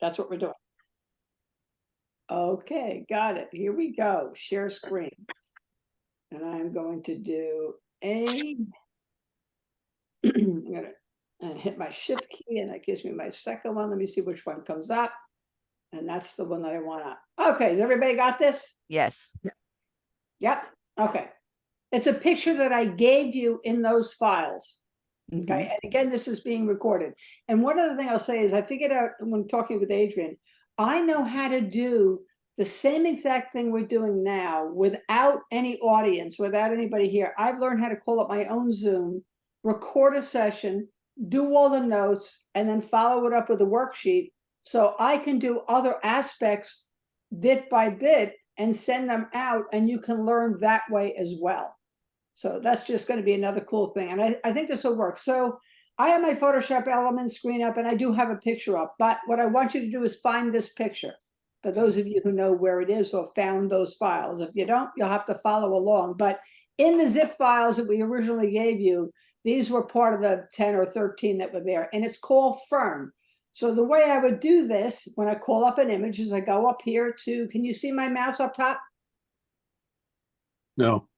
That's what we're doing. Okay, got it. Here we go. Share screen. And I'm going to do I'm gonna hit my shift key, and that gives me my second one. Let me see which one comes up. And that's the one that I want to. Okay, has everybody got this? Yes. Yep. Okay. It's a picture that I gave you in those files. Okay. And again, this is being recorded. And one other thing I'll say is I figured out when talking with Adrian, I know how to do the same exact thing we're doing now without any audience, without anybody here. I've learned how to call up my own Zoom, record a session, do all the notes, and then follow it up with a worksheet. So I can do other aspects bit by bit and send them out, and you can learn that way as well. So that's just going to be another cool thing. And I think this will work. So I have my Photoshop Elements screen up, and I do have a picture up. But what I want you to do is find this picture. For those of you who know where it is or found those files. If you don't, you'll have to follow along. But in the zip files that we originally gave you, these were part of the 10 or 13 that were there. And it's called Fern. So the way I would do this when I call up an image is I go up here to, can you see my mouse up top? No.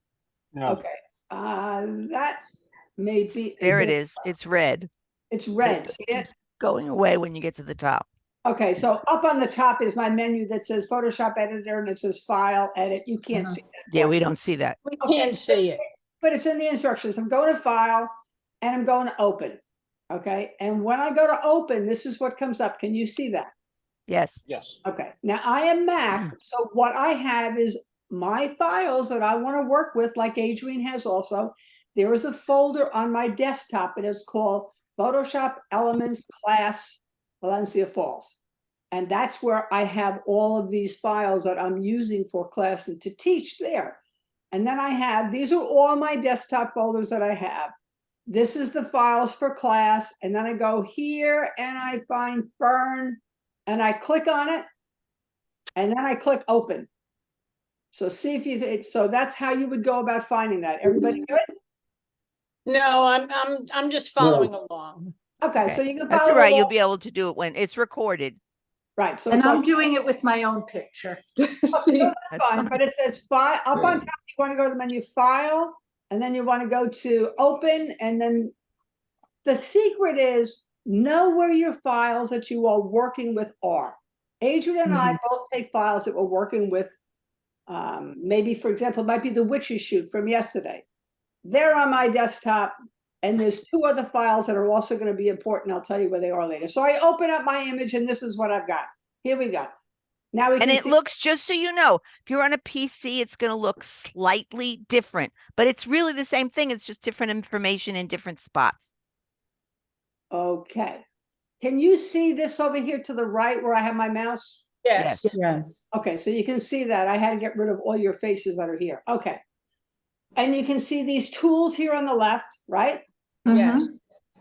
Okay. That may be. There it is. It's red. It's red. It keeps going away when you get to the top. Okay, so up on the top is my menu that says Photoshop Editor, and it says File, Edit. You can't see that. Yeah, we don't see that. We can't see it. But it's in the instructions. I'm going to File, and I'm going to Open. Okay, and when I go to Open, this is what comes up. Can you see that? Yes. Yes. Okay, now I am Mac, so what I have is my files that I want to work with, like Adrian has also. There is a folder on my desktop, and it's called Photoshop Elements Class Valencia Falls. And that's where I have all of these files that I'm using for class and to teach there. And then I have, these are all my desktop folders that I have. This is the files for class. And then I go here and I find Fern and I click on it. And then I click Open. So see if you, so that's how you would go about finding that. Everybody good? No, I'm just following along. Okay, so you can That's follow all right. You'll along. be able to do it when it's recorded. Right. So And it's I'm like, doing it with my own picture. no, See? that's That's fine, fine. but it says file up on top. You want to go to the menu File, and then you want to go to Open, and then the secret is know where your files that you are working with are. Adrian and I both take files that we're working with. Maybe, for example, it might be the witches shoot from yesterday. They're on my desktop, and there's two other files that are also going to be important. I'll tell you where they are later. So I open up my image, and this is what I've got. Here we go. Now we And can it see. looks, just so you know, if you're on a PC, it's going to look slightly different, but it's really the same thing. It's just different information in different spots. Okay. Can you see this over here to the right where I have my mouse? Yes. Yes. Okay, so you can see that. I had to get rid of all your faces that are here. Okay. And you can see these tools here on the left, right? Yes.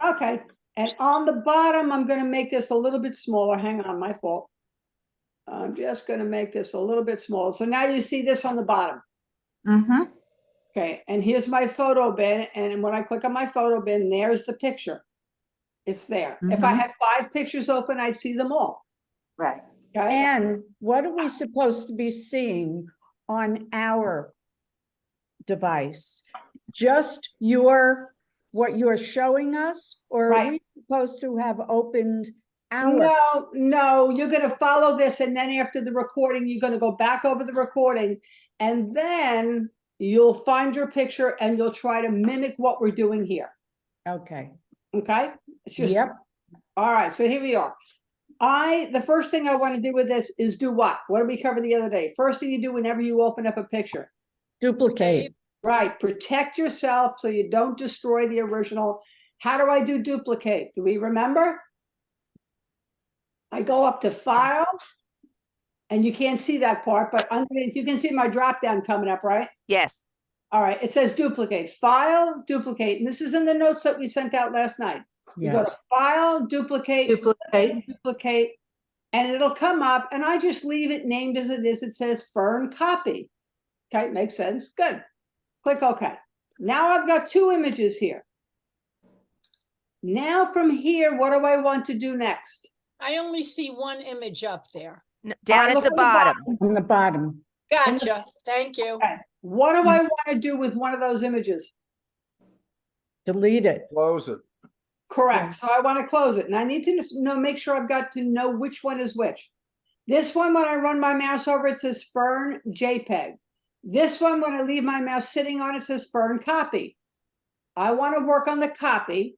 Okay. And on the bottom, I'm going to make this a little bit smaller. Hang on, my fault. I'm just going to make this a little bit smaller. So now you see this on the bottom. Mm-hmm. Okay. And here's my photo bin. And when I click on my photo bin, there's the picture. It's there. If I Mhm. had 5 pictures open, I'd see them all. Right. Okay. And what are we supposed to be seeing on our device? Just what you're showing us, or are Right. we supposed to have opened our? No, you're going to follow this. And then after the recording, you're going to go back over the recording, and then you'll find your picture and you'll try to mimic what we're doing here. Okay, Okay. It's just, yep, all right. So here we are. The first thing I want to do with this is do what? What did we cover the other day? First thing you do whenever you open up a picture, duplicate. right? Protect yourself so you don't destroy the original. How do I do duplicate? Do we remember? I go up to File, and you can't see that part, but underneath you can see my drop down coming up, right? Yes. All right, it says duplicate, File, duplicate, and this is in the notes that we sent out last night. You go to Yes, File, duplicate, Duplicate. duplicate, and it'll come up, and I just leave it named as it is. It says Fern copy. Okay, makes sense. Good. Click OK. Now I've got 2 images here. Now from here, what do I want to do next? I only see one image up there. Down at look the at the bottom. On the bottom. Gotcha, thank you. Okay. What do I want to do with one of those images? Delete it. Close it. Correct. So I want to close it, and I need to know, make sure I've got to know which one is which. This one, when I run my mouse over, it says Fern JPEG. This one, when I leave my mouse sitting on it, says Fern copy. I want to work on the copy.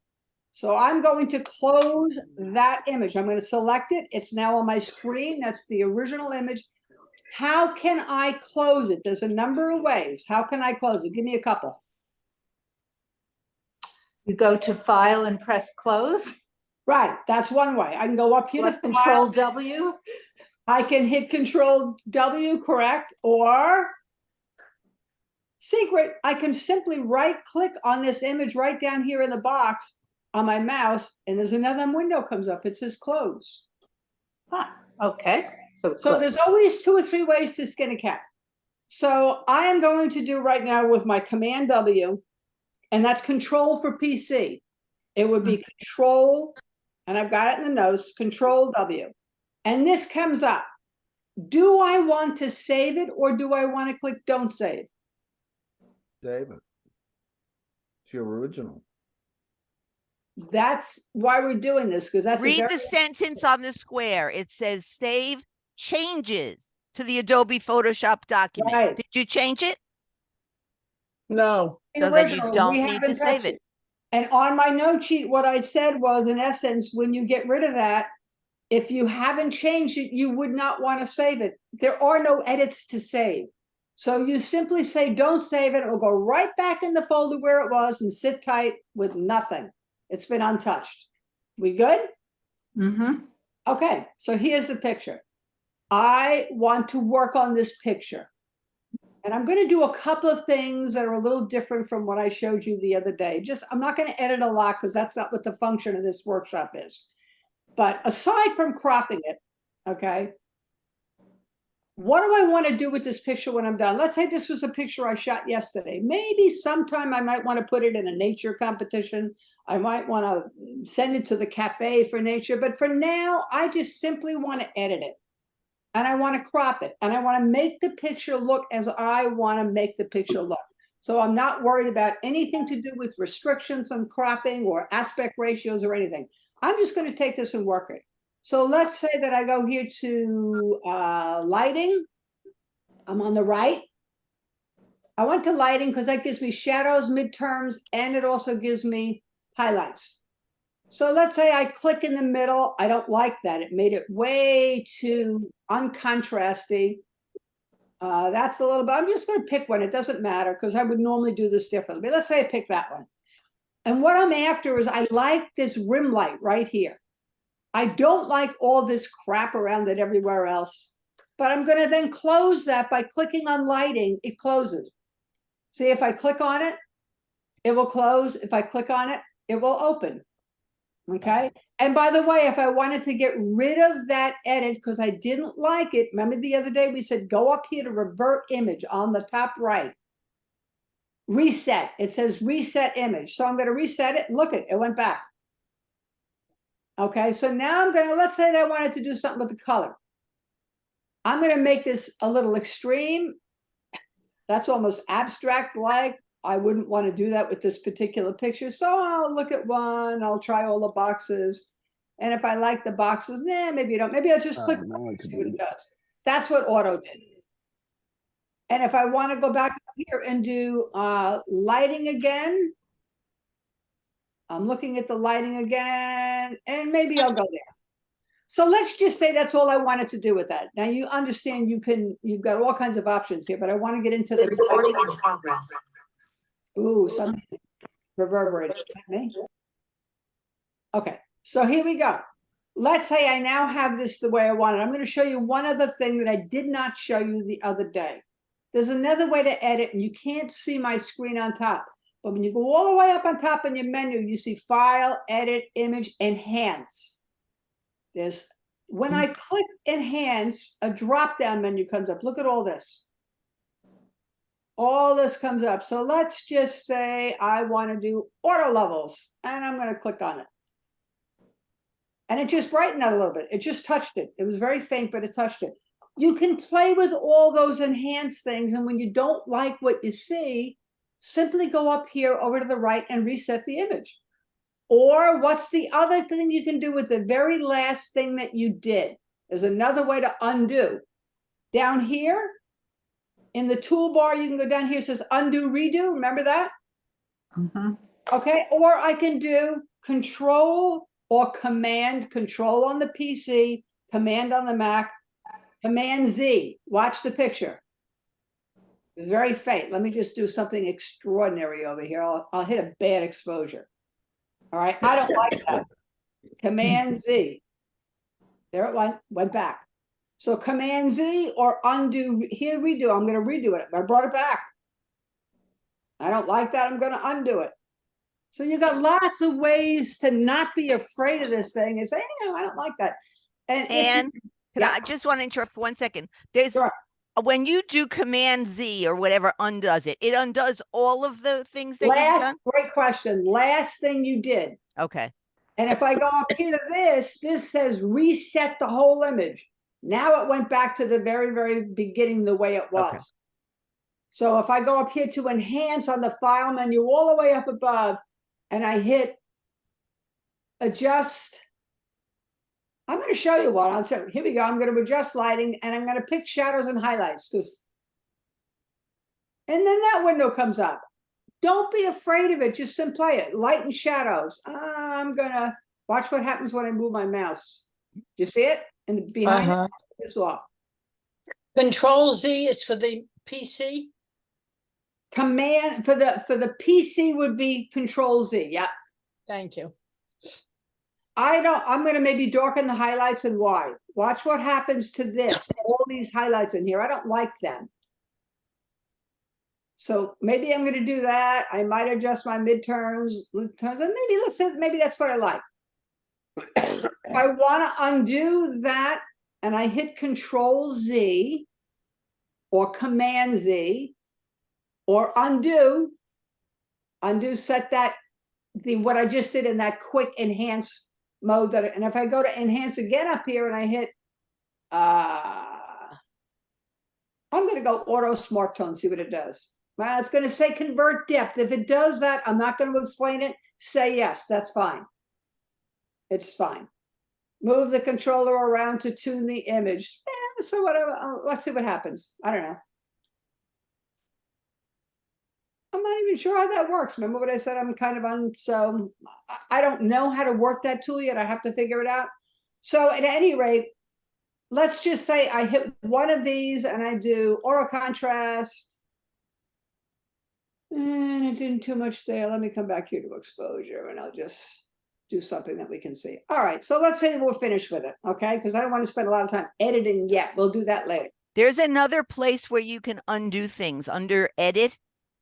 So I'm going to close that image. I'm going to select it. It's now on my screen. That's the original image. How can I close it? There's a number of ways. How can I close it? Give me a couple. You go to File and press Close, Right, that's one way. I can go up here or to Control File. W. I can hit Control W, correct, or secret, I can simply right click on this image right down here in the box on my mouse, and there's another window comes up. It says close. Huh, okay, so So close. there's always 2 or 3 ways to skin a cat. So I am going to do right now with my Command W, and that's Control for PC. It would be Control, and I've got it in the notes, Control W. And this comes up. Do I want to save it, or do I want to click Don't Save? Save it. It's your original. That's why we're doing this, because that's a Read very- the sentence on the square. It says save changes to the Adobe Photoshop document. Right. Did you change it? No, So then you original, we don't need to haven't save touched it. And on my note sheet, what I said was, in essence, when you get rid of that, if you haven't changed it, you would not want to save it. There are no edits to save. So you simply say, don't save it. It will go right back in the folder where it was and sit tight with nothing. It's been untouched. We good? Mm-hmm. Okay, so here's the picture. I want to work on this picture. And I'm going to do a couple of things that are a little different from what I showed you the other day. I'm not going to edit a lot because that's not what the function of this workshop is. But aside from cropping it, okay, what do I want to do with this picture when I'm done? Let's say this was a picture I shot yesterday. Maybe sometime I might want to put it in a nature competition. I might want to send it to the cafe for nature. But for now, I just simply want to edit it. And I want to crop it. And I want to make the picture look as I want to make the picture look. So I'm not worried about anything to do with restrictions on cropping or aspect ratios or anything. I'm just going to take this and work it. So let's say that I go here to lighting. I'm on the right. I went to lighting because that gives me shadows, midterms, and it also gives me highlights. So let's say I click in the middle. I don't like that. It made it way too uncontrasty. That's a little bit, I'm just going to pick one. It doesn't matter because I would normally do this differently. But let's say I pick that one. And what I'm after is I like this rim light right here. I don't like all this crap around it everywhere else. But I'm going to then close that by clicking on lighting. It closes. See, if I click on it, it will close. If I click on it, it will open. Okay. And by the way, if I wanted to get rid of that edit because I didn't like it, remember the other day we said go up here to revert image on the top right. Reset. It says reset image. So I'm going to reset it. Look it went back. Okay. So now I'm going to, let's say that I wanted to do something with the color. I'm going to make this a little extreme. That's almost abstract like. I wouldn't want to do that with this particular picture. So I'll look at one, I'll try all the boxes. And if I like the boxes, maybe you don't. Maybe I'll just click and see what it does. That's what auto did. And if I want to go back up here and do lighting again, I'm looking at the lighting again, and maybe I'll go there. So let's just say that's all I wanted to do with that. Now you understand you've got all kinds of options here, but I want to get into the Recording in progress. Ooh, something reverberated. Is that me? Okay, so here we go. Let's say I now have this the way I want it. I'm going to show you one other thing that I did not show you the other day. There's another way to edit, and you can't see my screen on top. But when you go all the way up on top in your menu, you see File, Edit, Image, Enhance. When I click Enhance, a drop-down menu comes up. Look at all this. All this comes up. So let's just say I want to do auto levels, and I'm going to click on it. And it just brightened that a little bit. It just touched it. It was very faint, but it touched it. You can play with all those enhanced things. And when you don't like what you see, simply go up here over to the right and reset the image. Or what's the other thing you can do with the very last thing that you did? There's another way to undo. Down here in the toolbar, you can go down here, it says undo, redo. Remember that? Mhm. Okay, or I can do control or command, control on the PC, command on the Mac, command Z. Watch the picture. It's very faint. Let me just do something extraordinary over here. I'll hit a bad exposure. All right, I don't like that. Command Z. There it went back. So command Z or undo, here redo. I'm going to redo it. I brought it back. I don't like that. I'm going to undo it. So you got lots of ways to not be afraid of this thing and say, I don't like that. And And yeah. I just want to interrupt for 1 second. There's Sure. when you do Command Z or whatever undoes it, it undoes all of the things that you've done. Last, great question. Last thing you did. Okay. And if I go up here to this says reset the whole image. Now it went back to the very, very beginning the way it was. Okay. So if I go up here to enhance on the file menu all the way up above and I hit adjust, I'm going to show you what. I'll say, here we go. I'm going to adjust lighting and I'm going to pick shadows and highlights and then that window comes up. Don't be afraid of it. Just play it. Light and shadows. I'm going to watch what happens when I move my mouse. Do you see it? And behind Uh-huh. it is off. Control Z is for the PC. Command for the PC would be Control Z. Yeah. Thank you. I'm going to maybe darken the highlights and why. Watch what happens to this. All these highlights in here. I don't like them. So maybe I'm going to do that. I might adjust my midterms, and maybe let's say maybe that's what I like. If I want to undo that and I hit Control Z or Command Z or undo set that what I just did in that quick enhance mode and if I go to enhance again up here and I hit I'm going to go auto smart tone, see what it does. Well, it's going to say convert depth. If it does that, I'm not going to explain it. Say yes, that's fine. It's fine. Move the controller around to tune the image. So whatever, let's see what happens. I don't know. I'm not even sure how that works. Remember what I said? I'm kind of so I don't know how to work that tool yet. I have to figure it out. So at any rate, let's just say I hit one of these and I do auto contrast. And it didn't too much there. Let me come back here to exposure and I'll just do something that we can see. All right, so let's say we're finished with it, okay? Because I don't want to spend a lot of time editing yet. We'll do that later. There's another place where you can undo things under edit,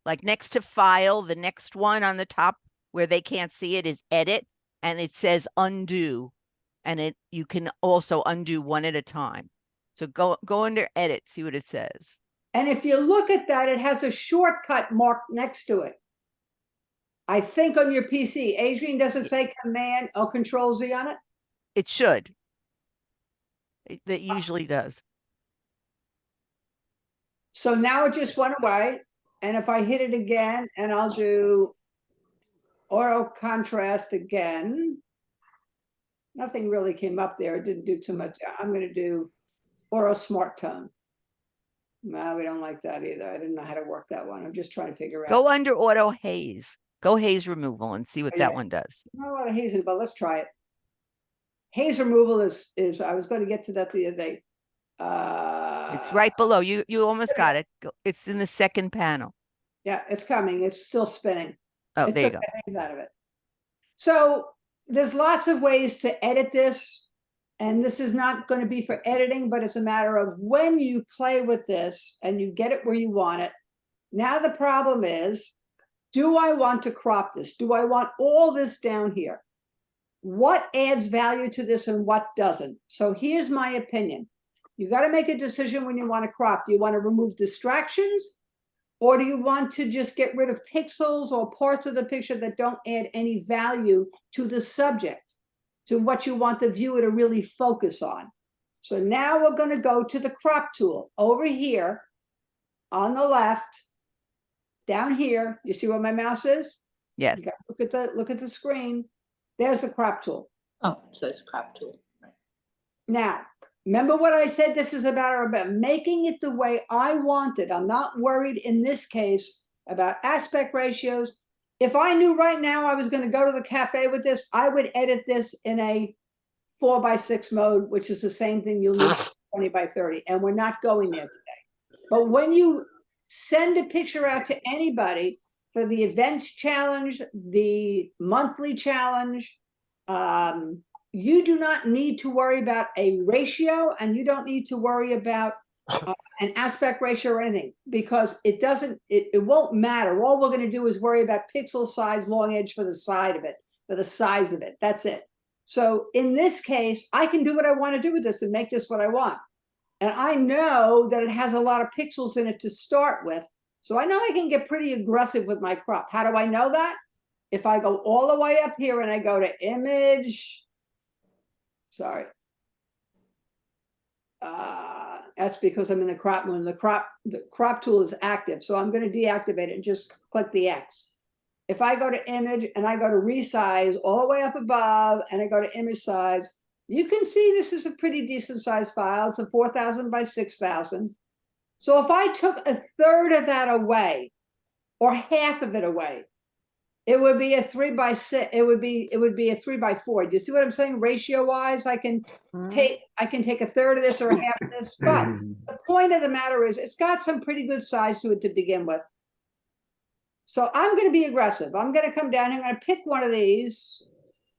like next to file, the next one on the top where they can't see it is edit, and it says undo. And you can also undo one at a time. So go under edit, see what it says. And if you look at that, it has a shortcut marked next to it. I think on your PC, Adrian, does it say Command or Control Z on it? It should. That usually does. So now it just went away. And if I hit it again and I'll do auto contrast again, nothing really came up there. It didn't do too much. I'm going to do auto smart tone. No, we don't like that either. I didn't know how to work that one. I'm just trying to figure out. Go under auto haze. Go haze removal and see what that one does. Not a lot of haze in it, but let's try it. Haze removal is I was going to get to that the other day. It's right below. You almost got it. It's in the second panel. Yeah, it's coming. It's still spinning. Oh, It there you took go. the haze out of it. So there's lots of ways to edit this. And this is not going to be for editing, but it's a matter of when you play with this and you get it where you want it. Now the problem is, do I want to crop this? Do I want all this down here? What adds value to this and what doesn't? So here's my opinion. You got to make a decision when you want to crop. Do you want to remove distractions? Or do you want to just get rid of pixels or parts of the picture that don't add any value to the subject? to what you want the viewer to really focus on. So now we're gonna go to the crop tool over here on the left, down here. You see where my mouse is? Yes. You gotta look at the screen. There's the crop tool. Oh, so it's crop tool. Right. Now, remember what I said, this is about making it the way I want it. I'm not worried in this case about aspect ratios. If I knew right now I was going to go to the cafe with this, I would edit this in a 4:6 mode, which is the same thing you'll need 20:30, and we're not going there today. But when you send a picture out to anybody for the events challenge, the monthly challenge, you do not need to worry about a ratio, and you don't need to worry about an aspect ratio or anything, because it won't matter. All we're going to do is worry about pixel size, long edge for the side of it, for the size of it. That's it. So in this case, I can do what I want to do with this and make this what I want. And I know that it has a lot of pixels in it to start with. So I know I can get pretty aggressive with my crop. How do I know that? If I go all the way up here and I go to image, sorry. That's because I'm in the crop mode. The crop tool is active. So I'm going to deactivate it and just click the X. If I go to image and I go to resize all the way up above and I go to image size, you can see this is a pretty decent sized file. It's a 4,000 by 6,000. So if I took a third of that away or half of it away, it would be a 3:6. It would be a 3:4. Do you see what I'm saying? Ratio wise, I can take a third of this or half of this. But the point of the matter is, it's got some pretty good size to it to begin with. So I'm going to be aggressive. I'm going to come down. I'm going to pick one of these.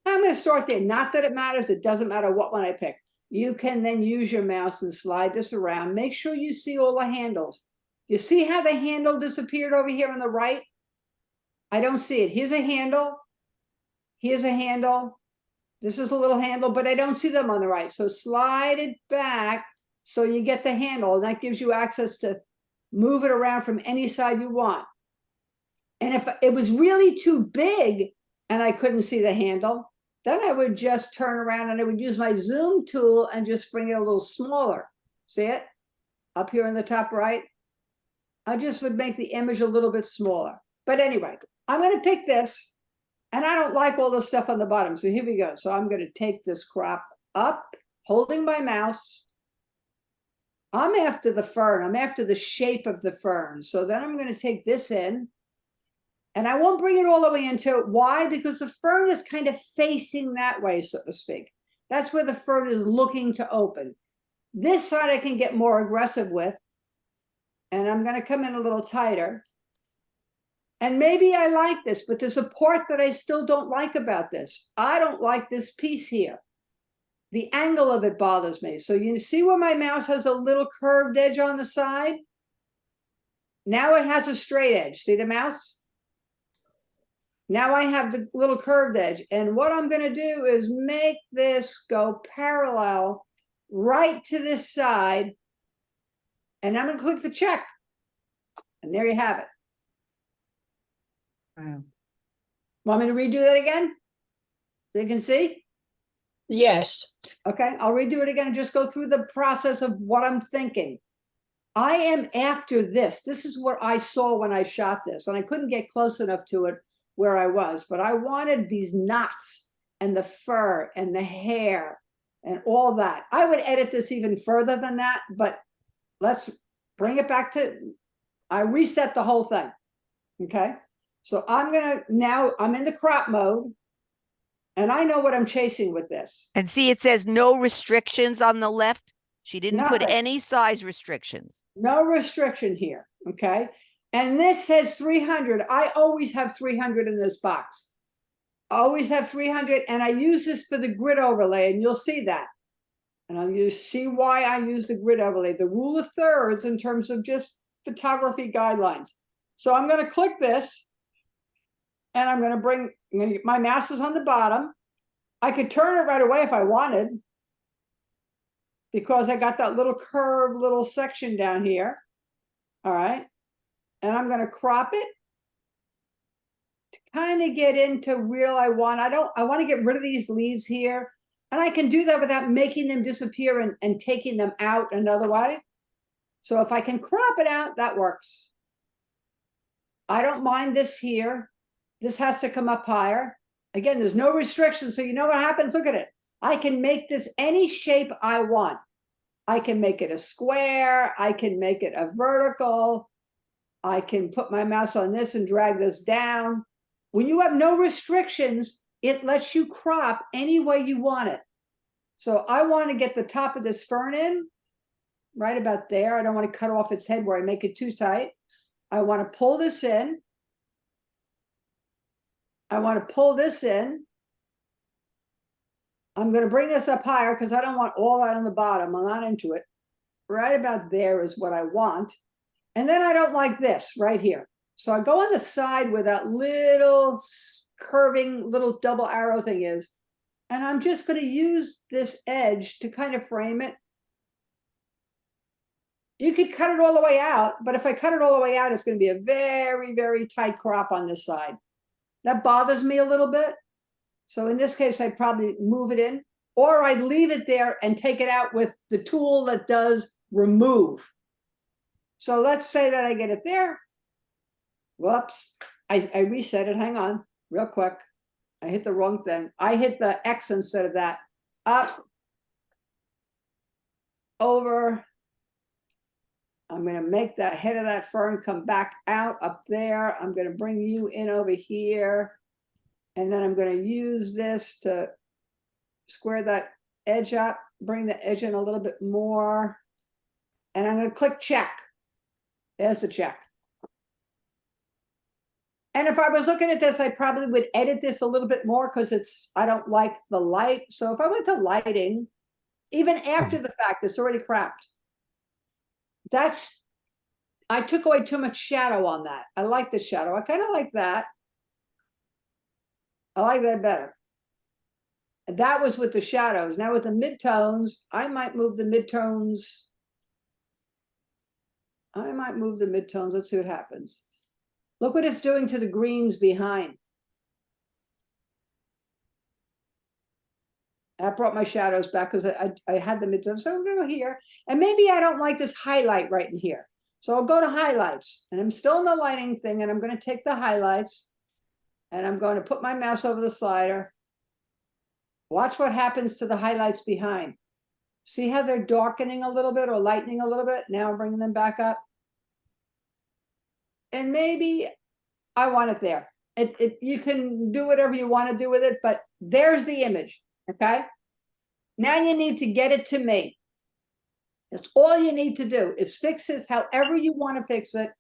I'm going to start there. Not that it matters. It doesn't matter what one I pick. You can then use your mouse and slide this around. Make sure you see all the handles. You see how the handle disappeared over here on the right? I don't see it. Here's a handle. Here's a handle. This is a little handle, but I don't see them on the right. So slide it back so you get the handle, and that gives you access to move it around from any side you want. And if it was really too big and I couldn't see the handle, then I would just turn around and I would use my zoom tool and just bring it a little smaller. See it? Up here in the top right. I just would make the image a little bit smaller. But anyway, I'm going to pick this, and I don't like all the stuff on the bottom. So here we go. So I'm going to take this crop up, holding my mouse. I'm after the fern. I'm after the shape of the fern. So then I'm going to take this in, and I won't bring it all the way into it. Why? Because the fern is kind of facing that way, so to speak. That's where the fern is looking to open. This side I can get more aggressive with, and I'm going to come in a little tighter. And maybe I like this, but there's a part that I still don't like about this. I don't like this piece here. The angle of it bothers me. So you see where my mouse has a little curved edge on the side? Now it has a straight edge. See the mouse? Now I have the little curved edge. And what I'm going to do is make this go parallel right to this side. And I'm going to click the check. And there you have it. Wow. Want me to redo that again? So you can see? Yes. Okay, I'll redo it again and just go through the process of what I'm thinking. I am after this. This is what I saw when I shot this, and I couldn't get close enough to it where I was, but I wanted these knots and the fur and the hair and all that. I would edit this even further than that, but let's bring it back to, I reset the whole thing, okay? So I'm in the crop mode, and I know what I'm chasing with this. And see, it says no restrictions on the left. She didn't put Nothing. any size restrictions. No restriction here, okay? And this says 300. I always have 300 in this box. I always have 300, and I use this for the grid overlay, and you'll see that. And you'll see why I use the grid overlay, the rule of thirds in terms of just photography guidelines. So I'm going to click this, and I'm going to my mouse is on the bottom. I could turn it right away if I wanted, because I got that little curved little section down here. All right. And I'm going to crop it to kind of get into real I want to get rid of these leaves here. And I can do that without making them disappear and taking them out another way. So if I can crop it out, that works. I don't mind this here. This has to come up higher. Again, there's no restriction, so you know what happens? Look at it. I can make this any shape I want. I can make it a square. I can make it a vertical. I can put my mouse on this and drag this down. When you have no restrictions, it lets you crop any way you want it. So I want to get the top of this fern in, right about there. I don't want to cut off its head where I make it too tight. I want to pull this in. I want to pull this in. I'm going to bring this up higher because I don't want all that on the bottom. I'm not into it. Right about there is what I want. And then I don't like this right here. So I go on the side where that little curving little double arrow thing is. And I'm just going to use this edge to kind of frame it. You could cut it all the way out, but if I cut it all the way out, it's going to be a very, very tight crop on this side. That bothers me a little bit. So in this case, I'd probably move it in, or I'd leave it there and take it out with the tool that does remove. So let's say that I get it there. Whoops, I reset it. Hang on, real quick. I hit the wrong thing. I hit the X instead of that. Up, over. I'm going to make that head of that fern come back out up there. I'm going to bring you in over here. And then I'm going to use this to square that edge up, bring the edge in a little bit more. And I'm going to click check. There's the check. And if I was looking at this, I probably would edit this a little bit more because I don't like the light. So if I went to lighting, even after the fact, it's already cropped. I took away too much shadow on that. I like the shadow. I kind of like that. I like that better. And that was with the shadows. Now with the midtones, I might move the midtones. Let's see what happens. Look what it's doing to the greens behind. That brought my shadows back because I had the midtones. So I'm going to go here. And maybe I don't like this highlight right in here. So I'll go to highlights. And I'm still in the lighting thing. And I'm going to take the highlights. And I'm going to put my mouse over the slider. Watch what happens to the highlights behind. See how they're darkening a little bit or lightening a little bit? Now I'm bringing them back up. And maybe I want it there. You can do whatever you want to do with it, but there's the image, okay? Now you need to get it to me. That's all you need to do is fix this however you want to fix it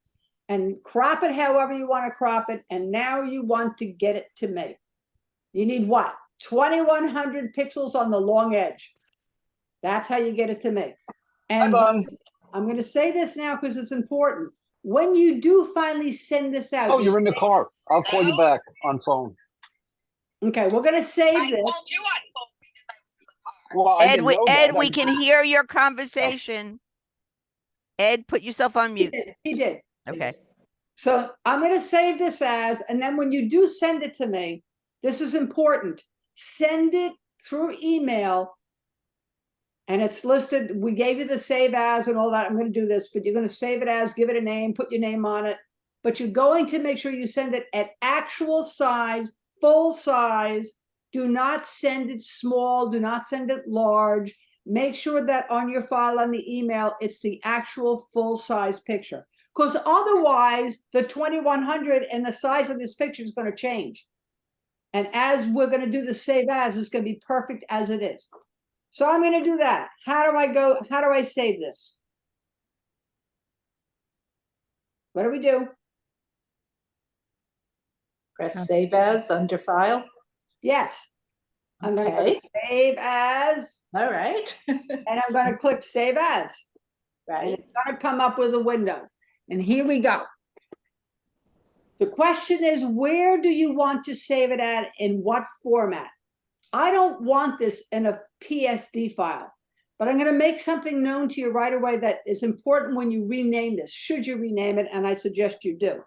and crop it however you want to crop it. And now you want to get it to me. You need what? 2100 pixels on the long edge. That's how you get it to me. And I'm going to say this now because it's important. When you do finally send this out. Oh, you're in the car. I'll call you back on phone. Okay, we're going to save this. Well, I didn't know that. Ed, we can hear your conversation. Ed, put yourself on mute. He did. Okay. So I'm going to save this as, and then when you do send it to me, this is important. Send it through email. And it's listed, we gave you the save as and all that. I'm going to do this, but you're going to save it as, give it a name, put your name on it. But you're going to make sure you send it at actual size, full size. Do not send it small. Do not send it large. Make sure that on your file on the email, it's the actual full size picture. Because otherwise, the 2100 and the size of this picture is going to change. And as we're going to do the save as, it's going to be perfect as it is. So I'm going to do that. How do I save this? What do we do? Press save as under file. Yes. I'm going to Okay. go save as, All right. and I'm going to click save as. And Right. it's going to come up with a window. And here we go. The question is, where do you want to save it at? In what format? I don't want this in a PSD file, but I'm going to make something known to you right away that is important when you rename this, should you rename it, and I suggest you do.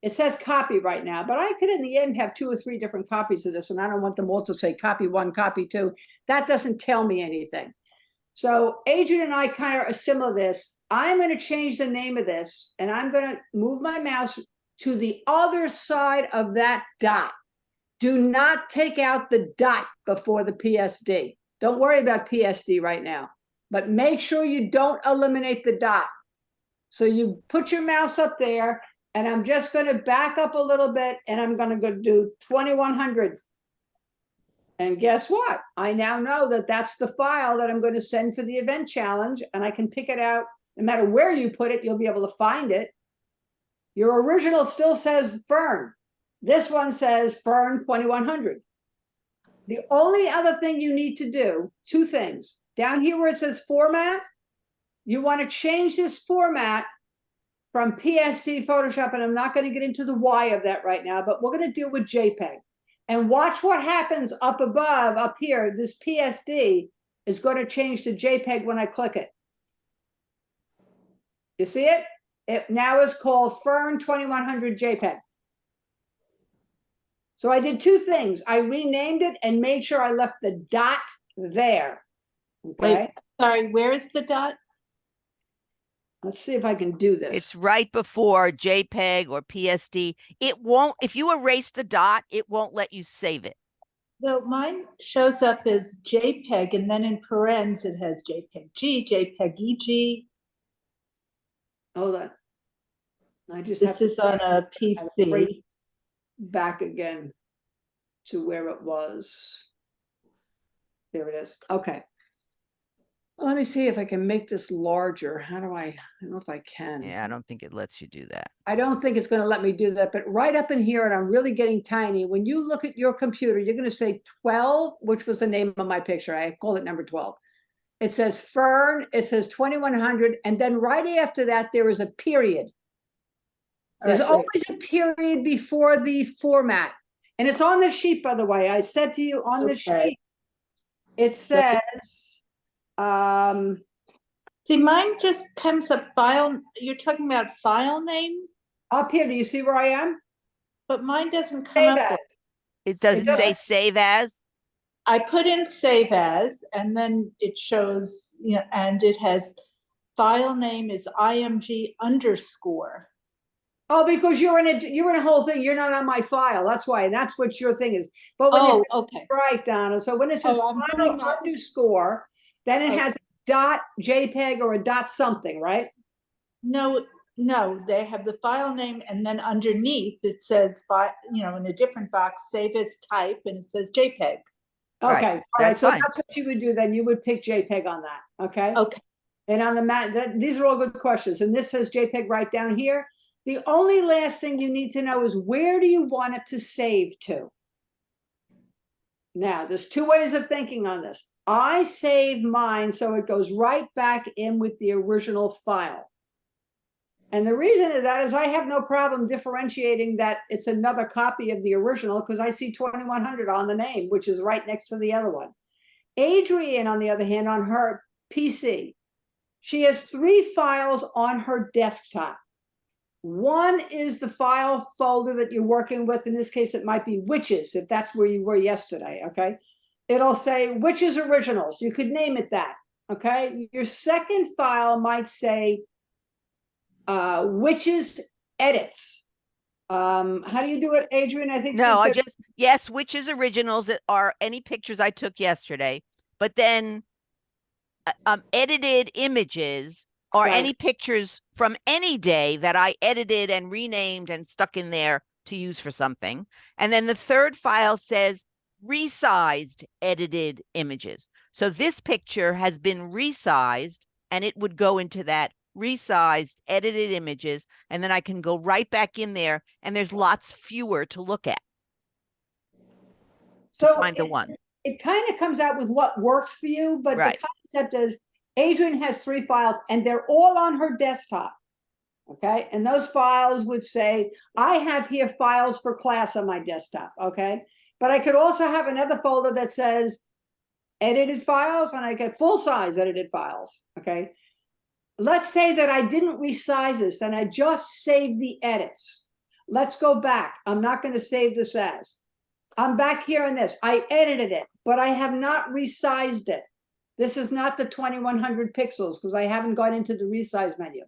It says copy right now, but I could in the end have 2 or 3 different copies of this, and I don't want them all to say copy 1, copy 2. That doesn't tell me anything. So Adrian and I kind of are similar to this. I'm going to change the name of this, and I'm going to move my mouse to the other side of that dot. Do not take out the dot before the PSD. Don't worry about PSD right now, but make sure you don't eliminate the dot. So you put your mouse up there, and I'm just going to back up a little bit, and I'm going to go do 2100. And guess what? I now know that that's the file that I'm going to send for the event challenge, and I can pick it out. No matter where you put it, you'll be able to find it. Your original still says Fern. This one says Fern 2100. The only other thing you need to do, 2 things. Down here where it says format, you want to change this format from PSD Photoshop, and I'm not going to get into the why of that right now, but we're going to deal with JPEG. And watch what happens up above, up here. This PSD is going to change to JPEG when I click it. You see it? It now is called Fern 2100 JPEG. So I did 2 things. I renamed it and made sure I left the dot there. Okay, Wait, sorry, where is the dot? let's see if I can do this. It's right before JPEG or PSD. It won't, if you erase the dot, it won't let you save it. Well, mine shows up as JPEG, and then in parens it has JPEG-G, JPEG-EG. Hold on. I just have This is on a bring PC. back again to where it was. There it is. Okay. Let me see if I can make this larger. How do I don't know if I can. Yeah, I don't think it lets you do that. I don't think it's going to let me do that, but right up in here, and I'm really getting tiny. When you look at your computer, you're going to say 12, which was the name of my picture. I called it number 12. It says Fern, it says 2100, and then right after that, there is a period. There's All right, always a period before the format. And it's on the sheet, by the way. I said to you on the Okay. sheet, it says, See, mine just comes up file, you're talking about file name, up here, do you see where I am? but mine doesn't come Save up. as. with- It doesn't say doesn't. save as. I put in save as, and then it shows, you know, and it has file name is IMG underscore. Oh, because you're in a whole thing. You're not on my file. That's why. And that's what your thing is. But when Oh, it's okay. right, Donna. So when it says Oh, I'm file doing that. underscore, then it Okay. has a dot JPEG or a dot something, right? No, they have the file name, and then underneath it says, you know, in a different box, save as type, and it says JPEG. Right, Okay. All right. that's So fine. that's what you would do. Then you would pick JPEG on that. Okay. Okay. And on the mat, these are all good questions. And this says JPEG right down here. The only last thing you need to know is where do you want it to save to? Now, there's 2 ways of thinking on this. I save mine so it goes right back in with the original file. And the reason of that is I have no problem differentiating that it's another copy of the original because I see 2100 on the name, which is right next to the other one. Adrienne, on the other hand, on her PC, she has 3 files on her desktop. One is the file folder that you're working with. In this case, it might be Witches, if that's where you were yesterday, okay? It'll say Witches Originals. You could name it that, okay? Your second file might say Witches Edits. How do you do it, Adrian? I think you No, I said- just, yes, Witches Originals that are any pictures I took yesterday, but then edited images or Right. any pictures from any day that I edited and renamed and stuck in there to use for something. And then the third file says resized edited images. So this picture has been resized and it would go into that resized edited images. And then I can go right back in there and there's lots fewer to look at to So find the one. it kind of comes out with what works for you, but Right. the concept is Adrian has 3 files and they're all on her desktop. Okay. And those files would say, I have here files for class on my desktop. Okay. But I could also have another folder that says edited files and I get full size edited files. Okay. Let's say that I didn't resize this and I just saved the edits. let's go back. I'm not gonna save this as. I'm back here in this. I edited it, but I have not resized it. This is not the 2100 pixels because I haven't gone into the resize menu.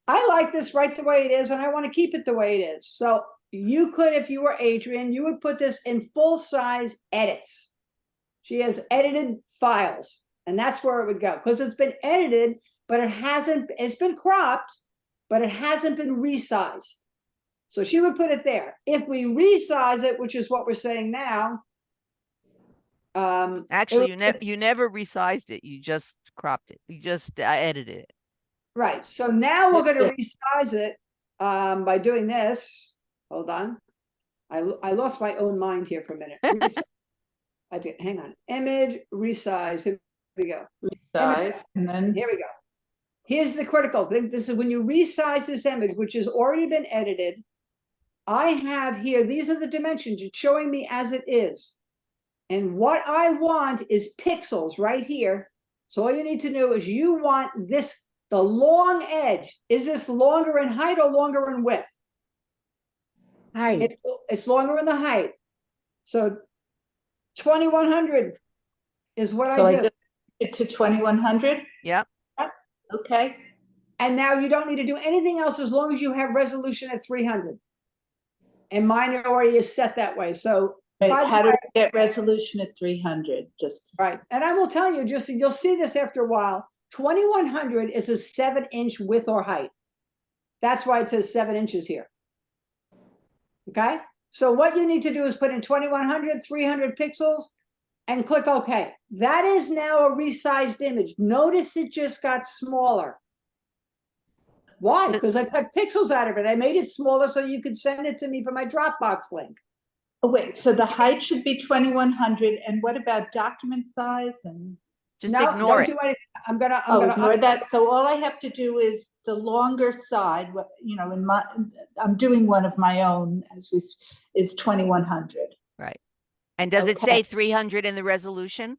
I like this right the way it is, and I want to keep it the way it is. So you could, if you were Adrian, you would put this in full size edits. She has edited files, and that's where it would go because it's been edited, but it's been cropped, but it hasn't been resized. So she would put it there. If we resize it, which is what we're saying now. Actually, it you never resized it. You just cropped it. You just edited it. Right, so now we're gonna resize it by doing this. Hold on. I lost my own mind here for a minute. I did, hang on. Image, resize, here we go. Resize, and then Here we go. Here's the critical thing. This is when you resize this image, which has already been edited. I have here, these are the dimensions. It's showing me as it is. And what I want is pixels right here. So all you need to know is you want this, the long edge. Is this longer in height or longer in width? Height. It's longer in the height. So 2100 is what so I I do. just it to 2100. Yep. Okay. And now you don't need to do anything else as long as you have resolution at 300. And mine already is set that way. So, Wait, by the how do way- we get resolution at 300? Just right. And I will tell you, just you'll see this after a while. 2100 is a 7-inch width or height. That's why it says 7 inches here. Okay. So what you need to do is put in 2100, 300 pixels and click OK. That is now a resized image. Notice it just got smaller. Why? Because I cut pixels out of it. I made it smaller so you could send it to me from my Dropbox link. oh wait, so the height should be 2100, and what about document size and Just No, ignore don't it. do anything. I'm gonna ignore that? So all I have to do is the longer side, you know, I'm doing one of my own is 2100. Right. And does it Okay. say 300 in the resolution?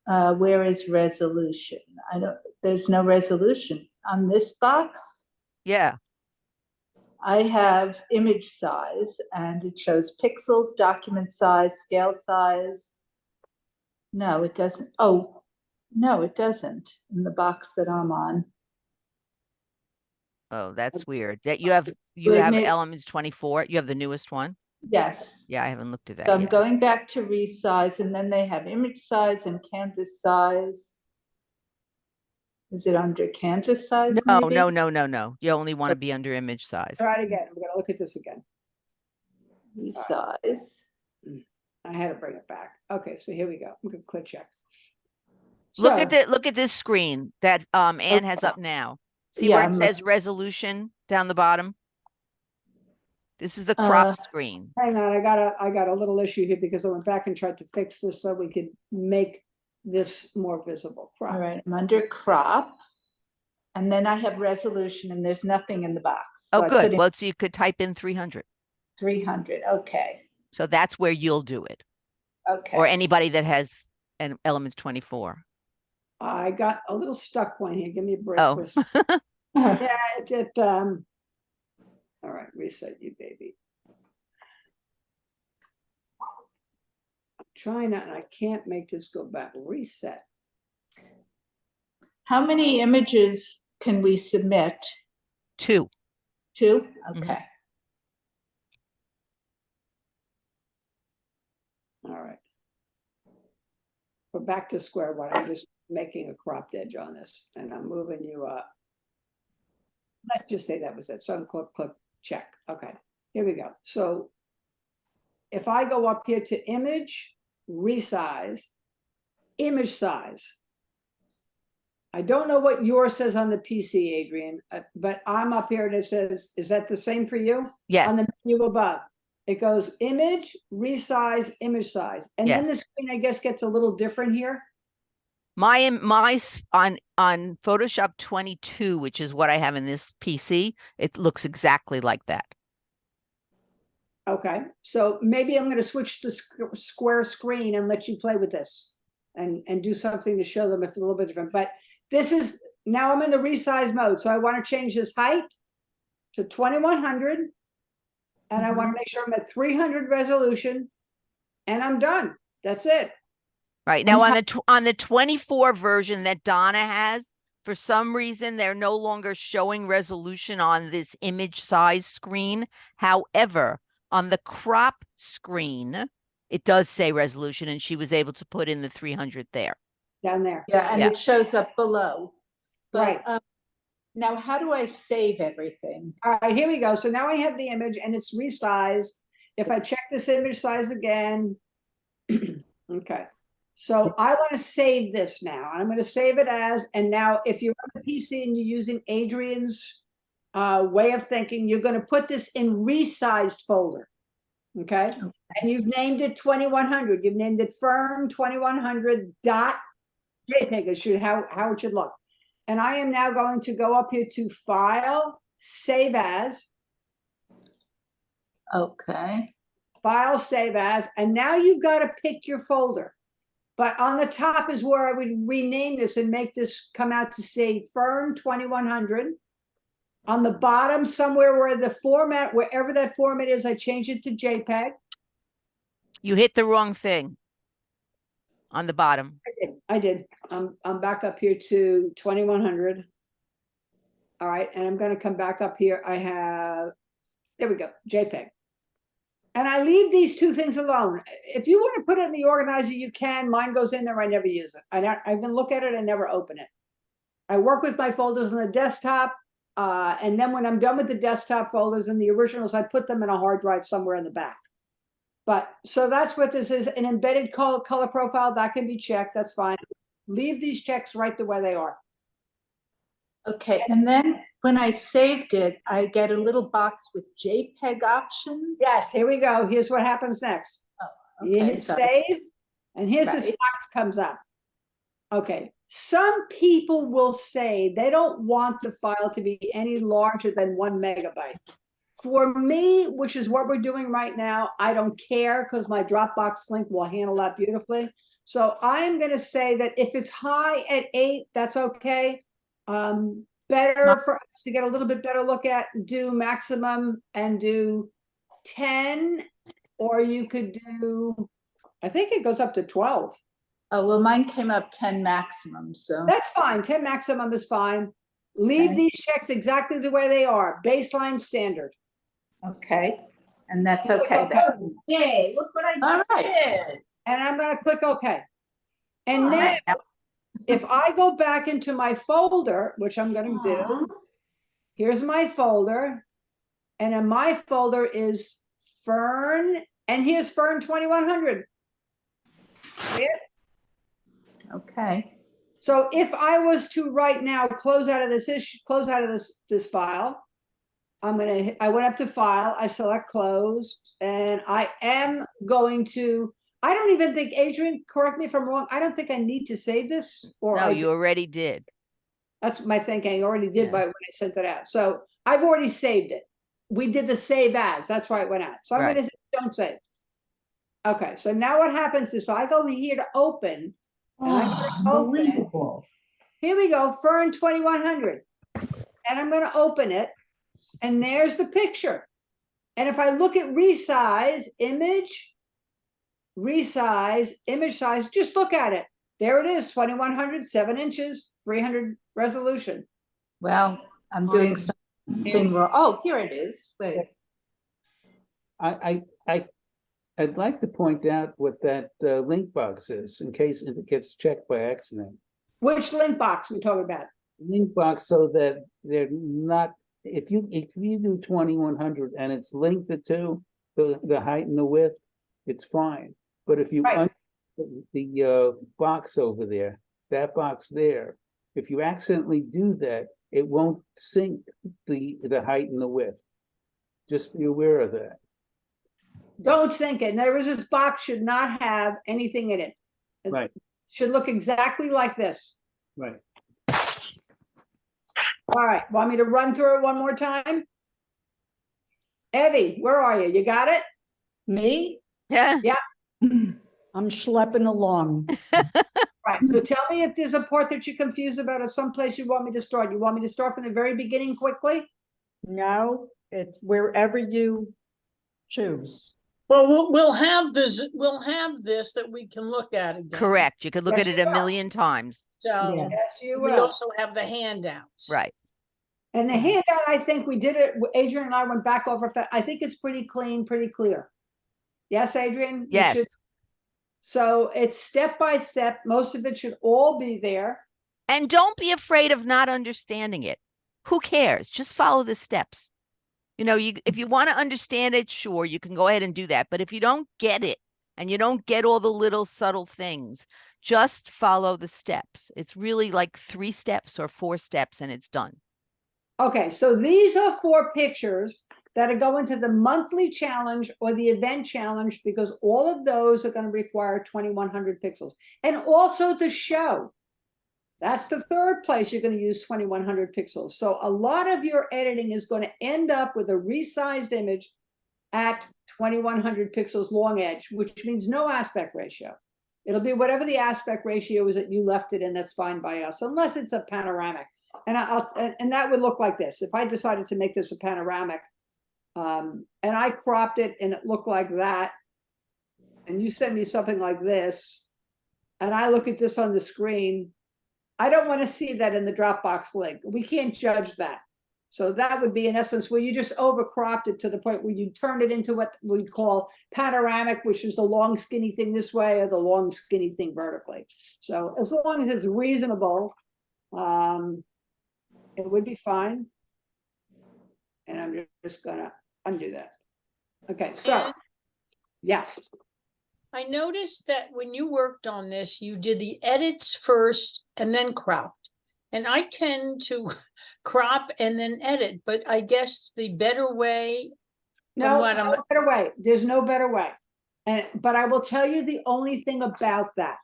Where is resolution? There's no resolution on this box. Yeah. I have image size and it shows pixels, document size, scale size. No, it doesn't. Oh, no, it doesn't in the box that I'm on. Oh, that's weird. That you have Well, it may- elements 24. You have the newest one. Yes. Yeah, I haven't looked at that So I'm yet. going back to resize, and then they have image size and canvas size. Is it under canvas size? No, maybe? no. You only want to be under image size. Try it again. We're gonna look at this again. Resize. I had to bring it back. Okay, so here we go. I'm gonna click check. Look at So- look at this screen that Anne has Okay. up now. See Yeah, where it I'm says resolution down the bottom? This is the crop Uh, screen. Hang on, I got a little issue here because I went back and tried to fix this so we could make this more visible. All Crop. right, I'm under crop. And then I have resolution and there's nothing in the box. Oh, So I put good. in Well, so you could type in 300. 300, okay, So that's where you'll do it. okay. Or anybody that has an elements 24. I got a little stuck point here. Give me a break. Oh. Chris. Yeah, all right, reset you, baby. I'm trying to, and I can't make this go back. Reset. How many images can we submit? 2. 2? Mhm. Okay. All right. We're back to square one. I'm just making a cropped edge on this and I'm moving you up. Let's just say that was it. So click, check. Okay, here we go. So if I go up here to image, resize, image size. I don't know what yours says on the PC, Adrian, but I'm up here and it says, is that the same for you? On Yes. the menu above. It goes image, resize, image size. And then the Yes. screen, I guess, gets a little different here. On Photoshop 22, which is what I have in this PC, it looks exactly like that. Okay, so maybe I'm gonna switch to square screen and let you play with this and do something to show them if it's a little bit different. But this is, now I'm in the resize mode. So I want to change this height. to 2100. And I want to make sure I'm at 300 resolution. And I'm done. That's it. Right, now on the 24 version that Donna has, for some reason, they're no longer showing resolution on this image size screen. However, on the crop screen, it does say resolution, and she was able to put in the 300 there. Down there. Yeah, and Yeah. it shows up below. Right. But now how do I save everything? All right, here we go. So now I have the image and it's resized. If I check this image size again, okay. So I want to save this now. I'm going to save it as, and now if you're on the PC and you're using Adrian's way of thinking, you're going to put this in resized folder. Okay. And you've named it 2100. You've named it firm 2100 dot JPEG. It should how it should look. And I am now going to go up here to File, Save As. Okay. File, Save As, and now you've got to pick your folder. But on the top is where I would rename this and make this come out to say Fern 2100. On the bottom, somewhere where the format, wherever that format is, I change it to JPEG. You hit the wrong thing on the bottom. I did. I'm back up here to 2100. All right, and I'm going to come back up here. I have, there we go, JPEG. And I leave these two things alone. If you want to put it in the organizer, you can. Mine goes in there. I never use it. I even look at it and never open it. I work with my folders on the desktop. And then when I'm done with the desktop folders and the originals, I put them in a hard drive somewhere in the back. But so that's what this is, an embedded color profile that can be checked. That's fine. Leave these checks right the way they are. Okay, and then when I saved it, I get a little box with JPEG options. Yes, here we go. Here's what happens next. You Okay, hit sorry. save, and here's this Right. box comes up. Okay, some people will say they don't want the file to be any larger than 1 megabyte. For me, which is what we're doing right now, I don't care because my Dropbox link will handle that beautifully. So I'm going to say that if it's high at 8, that's okay. Better for us to get a little bit better look at, do maximum and do 10, or you could do, I think it goes up to 12. Oh, well, mine came up 10 maximum, so. That's fine. 10 maximum is fine. Leave Okay. these checks exactly the way they are, baseline standard. Okay, and that's okay then. Yay, look what I All just right. did. And I'm going to click OK. And All now, right. if I go back into my folder, which I'm going to do, here's my folder. And in my folder is Fern, and here's Fern 2100. See it? Okay, So if I was to right now close out of this issue, close out of this file, I went up to File, I select Close, and I am going to, I don't even think, Adrian, correct me if I'm wrong, I don't think I need to save this, or No, I you already did. that's my thinking. I already did Yeah. when I sent it out. So I've already saved it. We did the save as, that's why it went out. So I'm Right. going to say don't save. Okay, so now what happens is if I go here to open, and I'm gonna open it. Here we go, Fern 2100. And I'm going to open it, and there's the picture. And if I look at resize, image size, just look at it. There it is, 2100, 7 inches, 300 resolution. well, I'm doing something wrong. Oh, here it is. Wait, I'd like to point out what that link box is in case it gets checked by accident. Which link box we talking about? Link box so that they're not, if you do 2100 and it's linked to the height and the width, it's fine. But if you Right. the box over there, that box there, if you accidentally do that, it won't sync the height and the width. Just be aware of that. Don't sync it. In other words, this box should not have anything in it. It Right. should look exactly like this. Right. All right, want me to run through it one more time? Evie, where are you? You got it? Me? Yeah, I'm schlepping along. Right, so tell me if there's a part that you're confused about or someplace you want me to start. You want me to start from the very beginning quickly? No, it's wherever you choose. Well, we'll have this that we can look at again. Correct. You could look Yes, at it you a will. million times. So Yes. Yes, you we will. also have the handouts. Right. And the handout, I think we did it, Adrian and I went back over, I think it's pretty clean, pretty clear. Yes, Adrian? You should- Yes. So it's step by step. Most of it should all be there. And don't be afraid of not understanding it. Who cares? Just follow the steps. You know, if you want to understand it, sure, you can go ahead and do that. But if you don't get it and you don't get all the little subtle things, just follow the steps. It's really like 3 steps or 4 steps and it's done. Okay, so these are 4 pictures that are going to the monthly challenge or the event challenge, because all of those are going to require 2100 pixels. And also the show. That's the 3rd place you're going to use 2100 pixels. So a lot of your editing is going to end up with a resized image at 2100 pixels long edge, which means no aspect ratio. It'll be whatever the aspect ratio is that you left it in, that's fine by us, unless it's a panoramic. And and that would look like this. If I decided to make this a panoramic, and I cropped it and it looked like that, and you send me something like this, and I look at this on the screen, I don't want to see that in the Dropbox link. We can't judge that. So that would be in essence where you just overcropped it to the point where you turned it into what we call panoramic, which is the long skinny thing this way or the long skinny thing vertically. So as long as it's reasonable, it would be fine. And I'm just gonna undo that. Okay, so And yes. I noticed that when you worked on this, you did the edits first and then cropped. And I tend to crop and then edit, but I guess the better way. No, what I'm- no better way. There's no better way. But I will tell you the only thing about that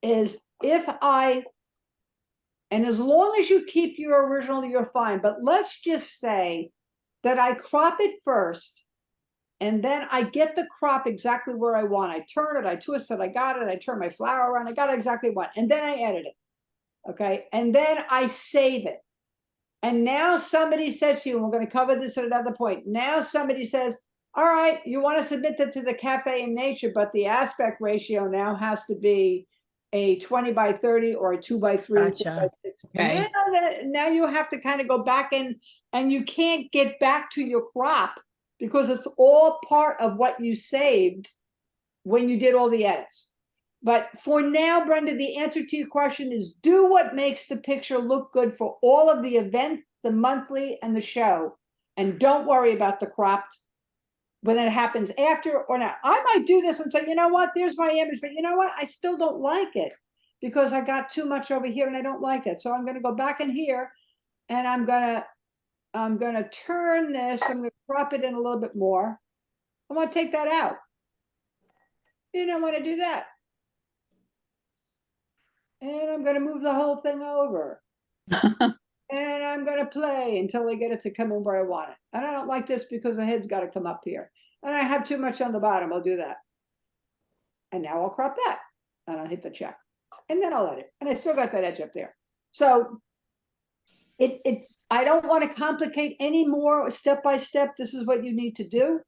is and as long as you keep your original, you're fine. But let's just say that I crop it first, and then I get the crop exactly where I want. I turn it, I twist it, I got it, I turn my flower around, I got it exactly what, and then I edit it. Okay, and then I save it. And now somebody says to you, and we're going to cover this at another point. Now somebody says, all right, you want to submit that to the Cafe in Nature, but the aspect ratio now has to be a 20 by 30 or a 2 by 3. Gotcha. 4 by 6. Okay. Now you have to kind of go back in, and you can't get back to your crop because it's all part of what you saved when you did all the edits. But for now, Brenda, the answer to your question is do what makes the picture look good for all of the event, the monthly, and the show. And don't worry about the cropped when it happens after or not. I might do this and say, you know what, there's my image, but you know what, I still don't like it because I got too much over here and I don't like it. So I'm going to go back in here and I'm going to turn this, I'm going to crop it in a little bit more. I want to take that out. You don't want to do that. And I'm going to move the whole thing over. And I'm going to play until I get it to come in where I want it. And I don't like this because the head's got to come up here. And I have too much on the bottom. I'll do that. And now I'll crop that. And I'll hit the check. And then I'll edit. And I still got that edge up there. So I don't want to complicate any more step by step. This is what you need to do.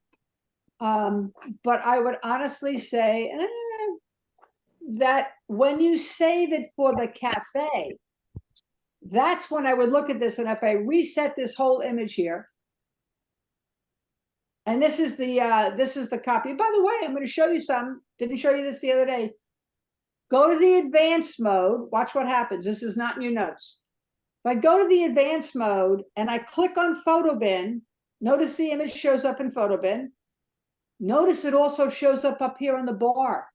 But I would honestly say that when you save it for the cafe, that's when I would look at this. And if I reset this whole image here, and this is the copy. By the way, I'm going to show you some. Didn't show you this the other day. Go to the advanced mode. Watch what happens. This is not in your notes. If I go to the advanced mode and I click on PhotoBin, notice the image shows up in PhotoBin. Notice it also shows up here on the bar.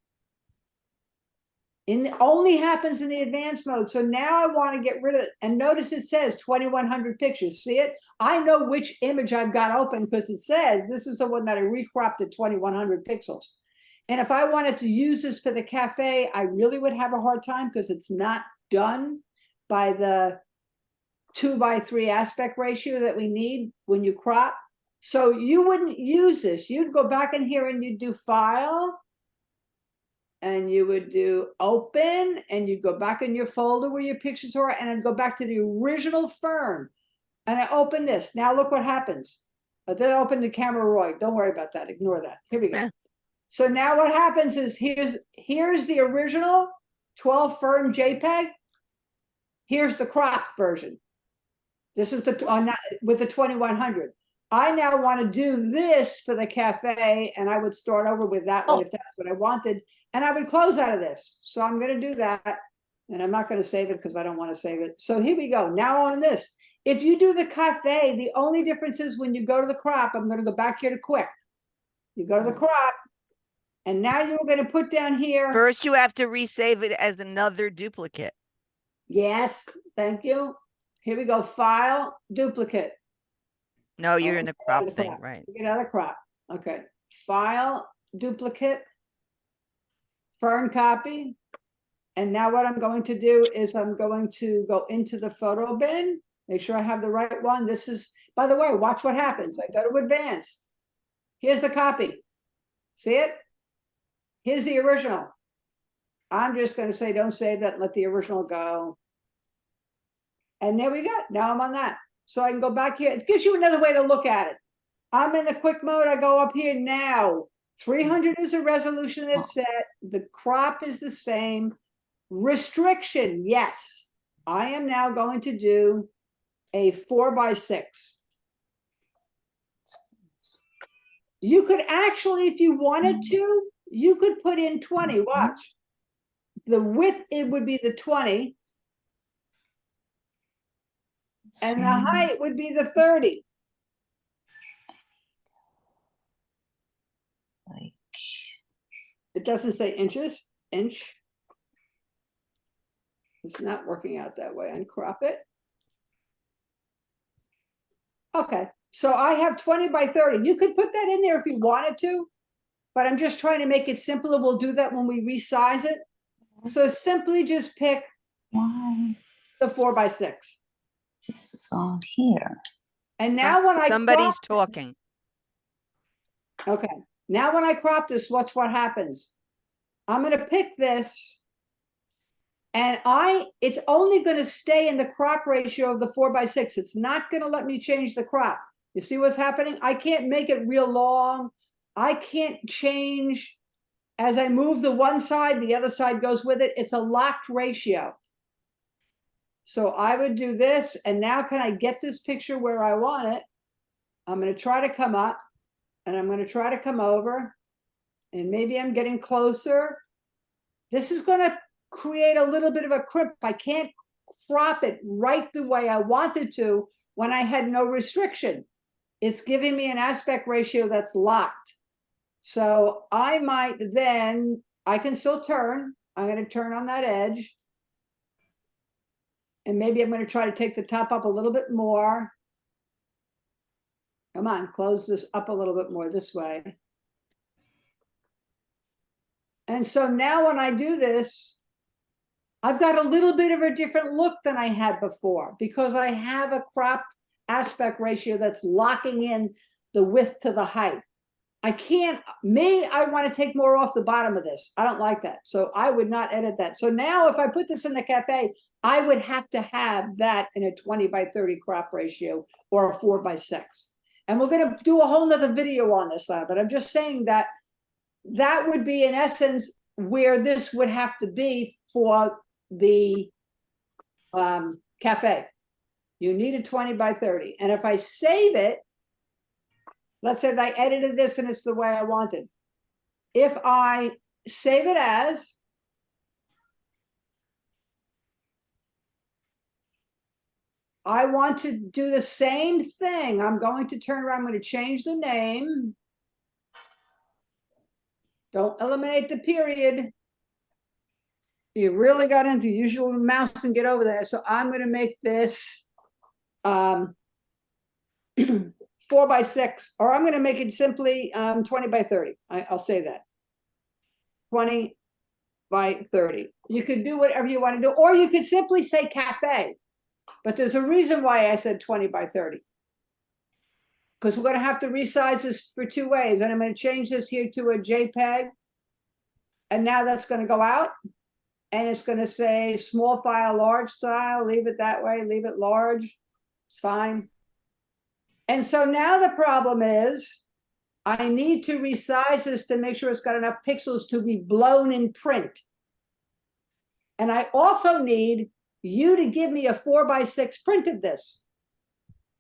It only happens in the advanced mode. So now I want to get rid of it. And notice it says 2100 pictures. See it? I know which image I've got open because it says this is the one that I recropped at 2100 pixels. And if I wanted to use this for the cafe, I really would have a hard time because it's not done by the 2 by 3 aspect ratio that we need when you crop. So you wouldn't use this. You'd go back in here and you'd do File, and you would do Open, and you'd go back in your folder where your pictures are, and I'd go back to the original Fern. and I open this. Now look what happens. But then I open the camera Roy. Don't worry about that. Ignore that. Here we go. Yeah. So now what happens is here's the original 12 firm JPEG. Here's the cropped version. This is the on with the 2100. I now want to do this for the cafe, and I would start over with that one if that's what I wanted, and I would close out of this. So I'm going to do that, and I'm not going to save it because I don't want to save it. So here we go. Now on this, if you do the cafe, the only difference is when you go to the crop. I'm going to go back here to quick. You go to the crop, and now you're going to put down here. First, you have to resave it as another duplicate. Yes, thank you. Here we go. File, duplicate. No, you're in the Get out of crop the thing, crop. right? Get out of the crop. Okay. File, duplicate, fern copy. And now what I'm going to do is I'm going to go into the photo bin, make sure I have the right one. This is, by the way, watch what happens. I go to advanced. Here's the copy. See it? Here's the original. I'm just going to say, don't save that, let the original go. And there we go. Now I'm on that. So I can go back here. It gives you another way to look at it. I'm in the quick mode. I go up here now. 300 is the resolution it's set. The crop is the same. Restriction, yes. I am now going to do a 4x6. You could actually, if you wanted to, you could put in 20. Watch. The width, it would be the 20. And the height would be the 30. It doesn't say inches, inch. It's not working out that way. Uncrop it. Okay, so I have 20 by 30. You could put that in there if you wanted to, but I'm just trying to make it simpler. We'll do that when we resize it. So simply just pick Why? the 4x6. This is all here. And now when I Somebody's crop, talking. okay, now when I crop this, watch what happens. I'm gonna pick this, and it's only gonna stay in the crop ratio of the 4x6. It's not gonna let me change the crop. You see what's happening? I can't make it real long. I can't change as I move the one side, the other side goes with it. It's a locked ratio. So I would do this, and now can I get this picture where I want it? I'm going to try to come up, and I'm going to try to come over, and maybe I'm getting closer. This is going to create a little bit of a crimp. I can't crop it right the way I wanted to when I had no restriction. It's giving me an aspect ratio that's locked. So I might then, I can still turn. I'm going to turn on that edge. And maybe I'm going to try to take the top up a little bit more. Come on, close this up a little bit more this way. And so now when I do this, I've got a little bit of a different look than I had before because I have a cropped aspect ratio that's locking in the width to the height. I want to take more off the bottom of this. I don't like that. So I would not edit that. So now if I put this in the cafe, I would have to have that in a 20 by 30 crop ratio or a 4x6. And we're going to do a whole nother video on this, but I'm just saying that that would be in essence where this would have to be for the cafe. You need a 20 by 30. And if I save it, let's say that I edited this and it's the way I wanted. If I save it as, I want to do the same thing. I'm going to turn around, I'm going to change the name. Don't eliminate the period. You really got into usual mouse and get over there. So I'm going to make this 4x6, or I'm going to make it simply 20 by 30. I'll say that. 20 by 30. You could do whatever you want to do, or you could simply say cafe. But there's a reason why I said 20 by 30. Because we're going to have to resize this for two ways. And I'm going to change this here to a JPEG. And now that's going to go out. And it's going to say small file, large file. Leave it that way. Leave it large. It's fine. And so now the problem is, I need to resize this to make sure it's got enough pixels to be blown in print. And I also need you to give me a 4x6 print of this.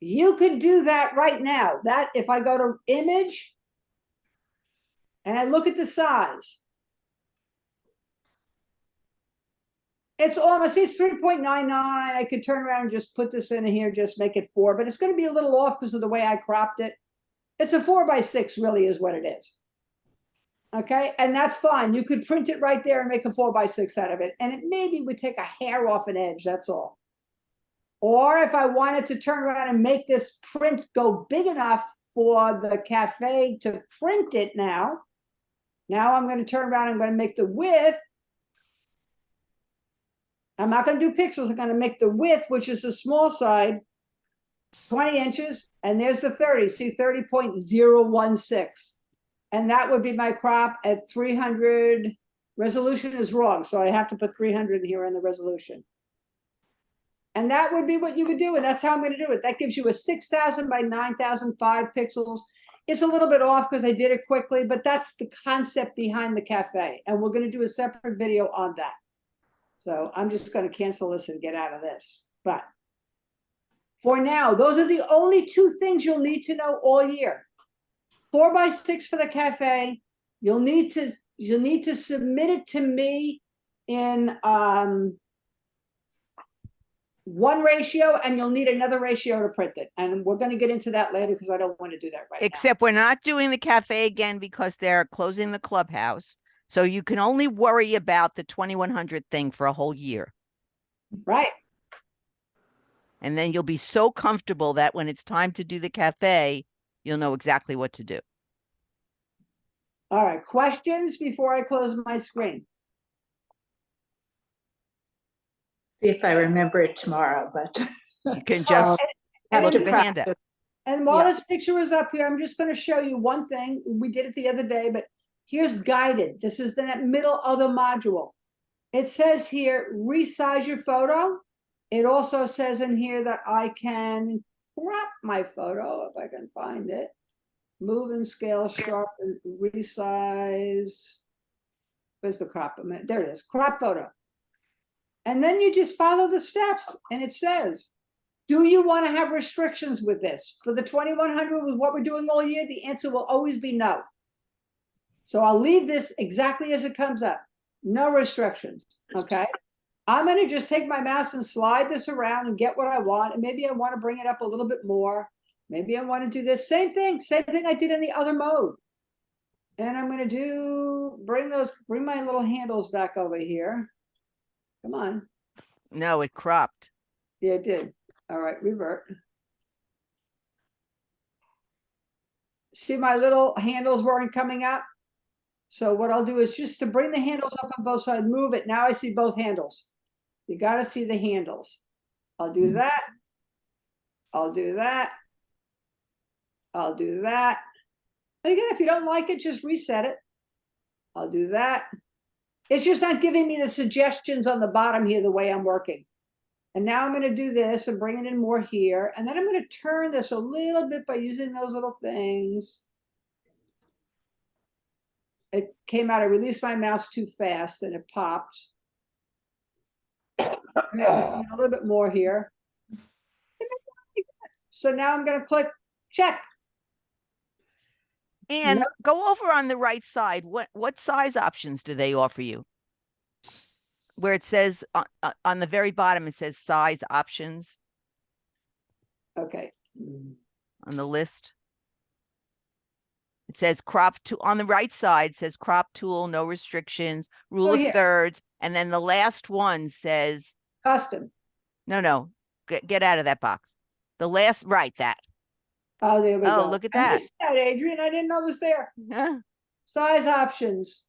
You could do that right now. That if I go to image and I look at the size, it's almost, it's 3.99. I could turn around and just put this in here, just make it 4, but it's going to be a little off because of the way I cropped it. It's a 4x6 really is what it is. Okay, and that's fine. You could print it right there and make a 4x6 out of it. And it maybe would take a hair off an edge, that's all. Or if I wanted to turn around and make this print go big enough for the cafe to print it now I'm going to turn around, I'm going to make the width. I'm not going to do pixels, I'm going to make the width, which is the small side, 20 inches, and there's the 30, see 30.016. And that would be my crop at 300, resolution is wrong, so I have to put 300 here in the resolution. And that would be what you would do, and that's how I'm going to do it. That gives you a 6,000 by 9,005 pixels. It's a little bit off because I did it quickly, but that's the concept behind the cafe. And we're going to do a separate video on that. So I'm just going to cancel this and get out of this. But for now, those are the only two things you'll need to know all year. 4x6 for the cafe. You'll need to submit it to me in one ratio, and you'll need another ratio to print it. And we're going to get into that later because I don't want to do that right now. Except we're not doing the cafe again because they're closing the clubhouse. So you can only worry about the 2100 thing for a whole year. Right. And then you'll be so comfortable that when it's time to do the cafe, you'll know exactly what to do. All right. Questions before I close my screen? See if I remember it tomorrow, but You can just And look in at the practice- handout. And while Yeah. this picture is up here, I'm just going to show you one thing. We did it the other day, but here's guided. This is the middle of the module. It says here, resize your photo. It also says in here that I can crop my photo if I can find it. Move and scale, sharpen, resize. Where's the crop? There it is, crop photo. And then you just follow the steps and it says, do you want to have restrictions with this? For the 2100 with what we're doing all year, the answer will always be no. So I'll leave this exactly as it comes up. No restrictions, okay? I'm going to just take my mouse and slide this around and get what I want. And maybe I want to bring it up a little bit more. Maybe I want to do this same thing I did in the other mode. And I'm going to bring my little handles back over here. Come on. No, it cropped. Yeah, it did. All right, revert. See, my little handles weren't coming up. So what I'll do is just to bring the handles up on both sides, move it. Now I see both handles. You got to see the handles. I'll do that. I'll do that. I'll do that. And again, if you don't like it, just reset it. I'll do that. It's just not giving me the suggestions on the bottom here the way I'm working. And now I'm going to do this and bring it in more here. And then I'm going to turn this a little bit by using those little things. It came out, I released my mouse too fast and it popped. A little bit more here. So now I'm going to click check. And Yep. go over on the right side. What size options do they offer you? Where it says on the very bottom, it says size options Okay. on the list. It says crop to on the right side says crop tool, no restrictions, rule Oh, of yeah. thirds. And then the last one says, Custom. no, get out of that box. The last, right, that. Oh, there we go. Oh, look at I that. missed that, Adrian. I didn't know it was there. Huh? Size options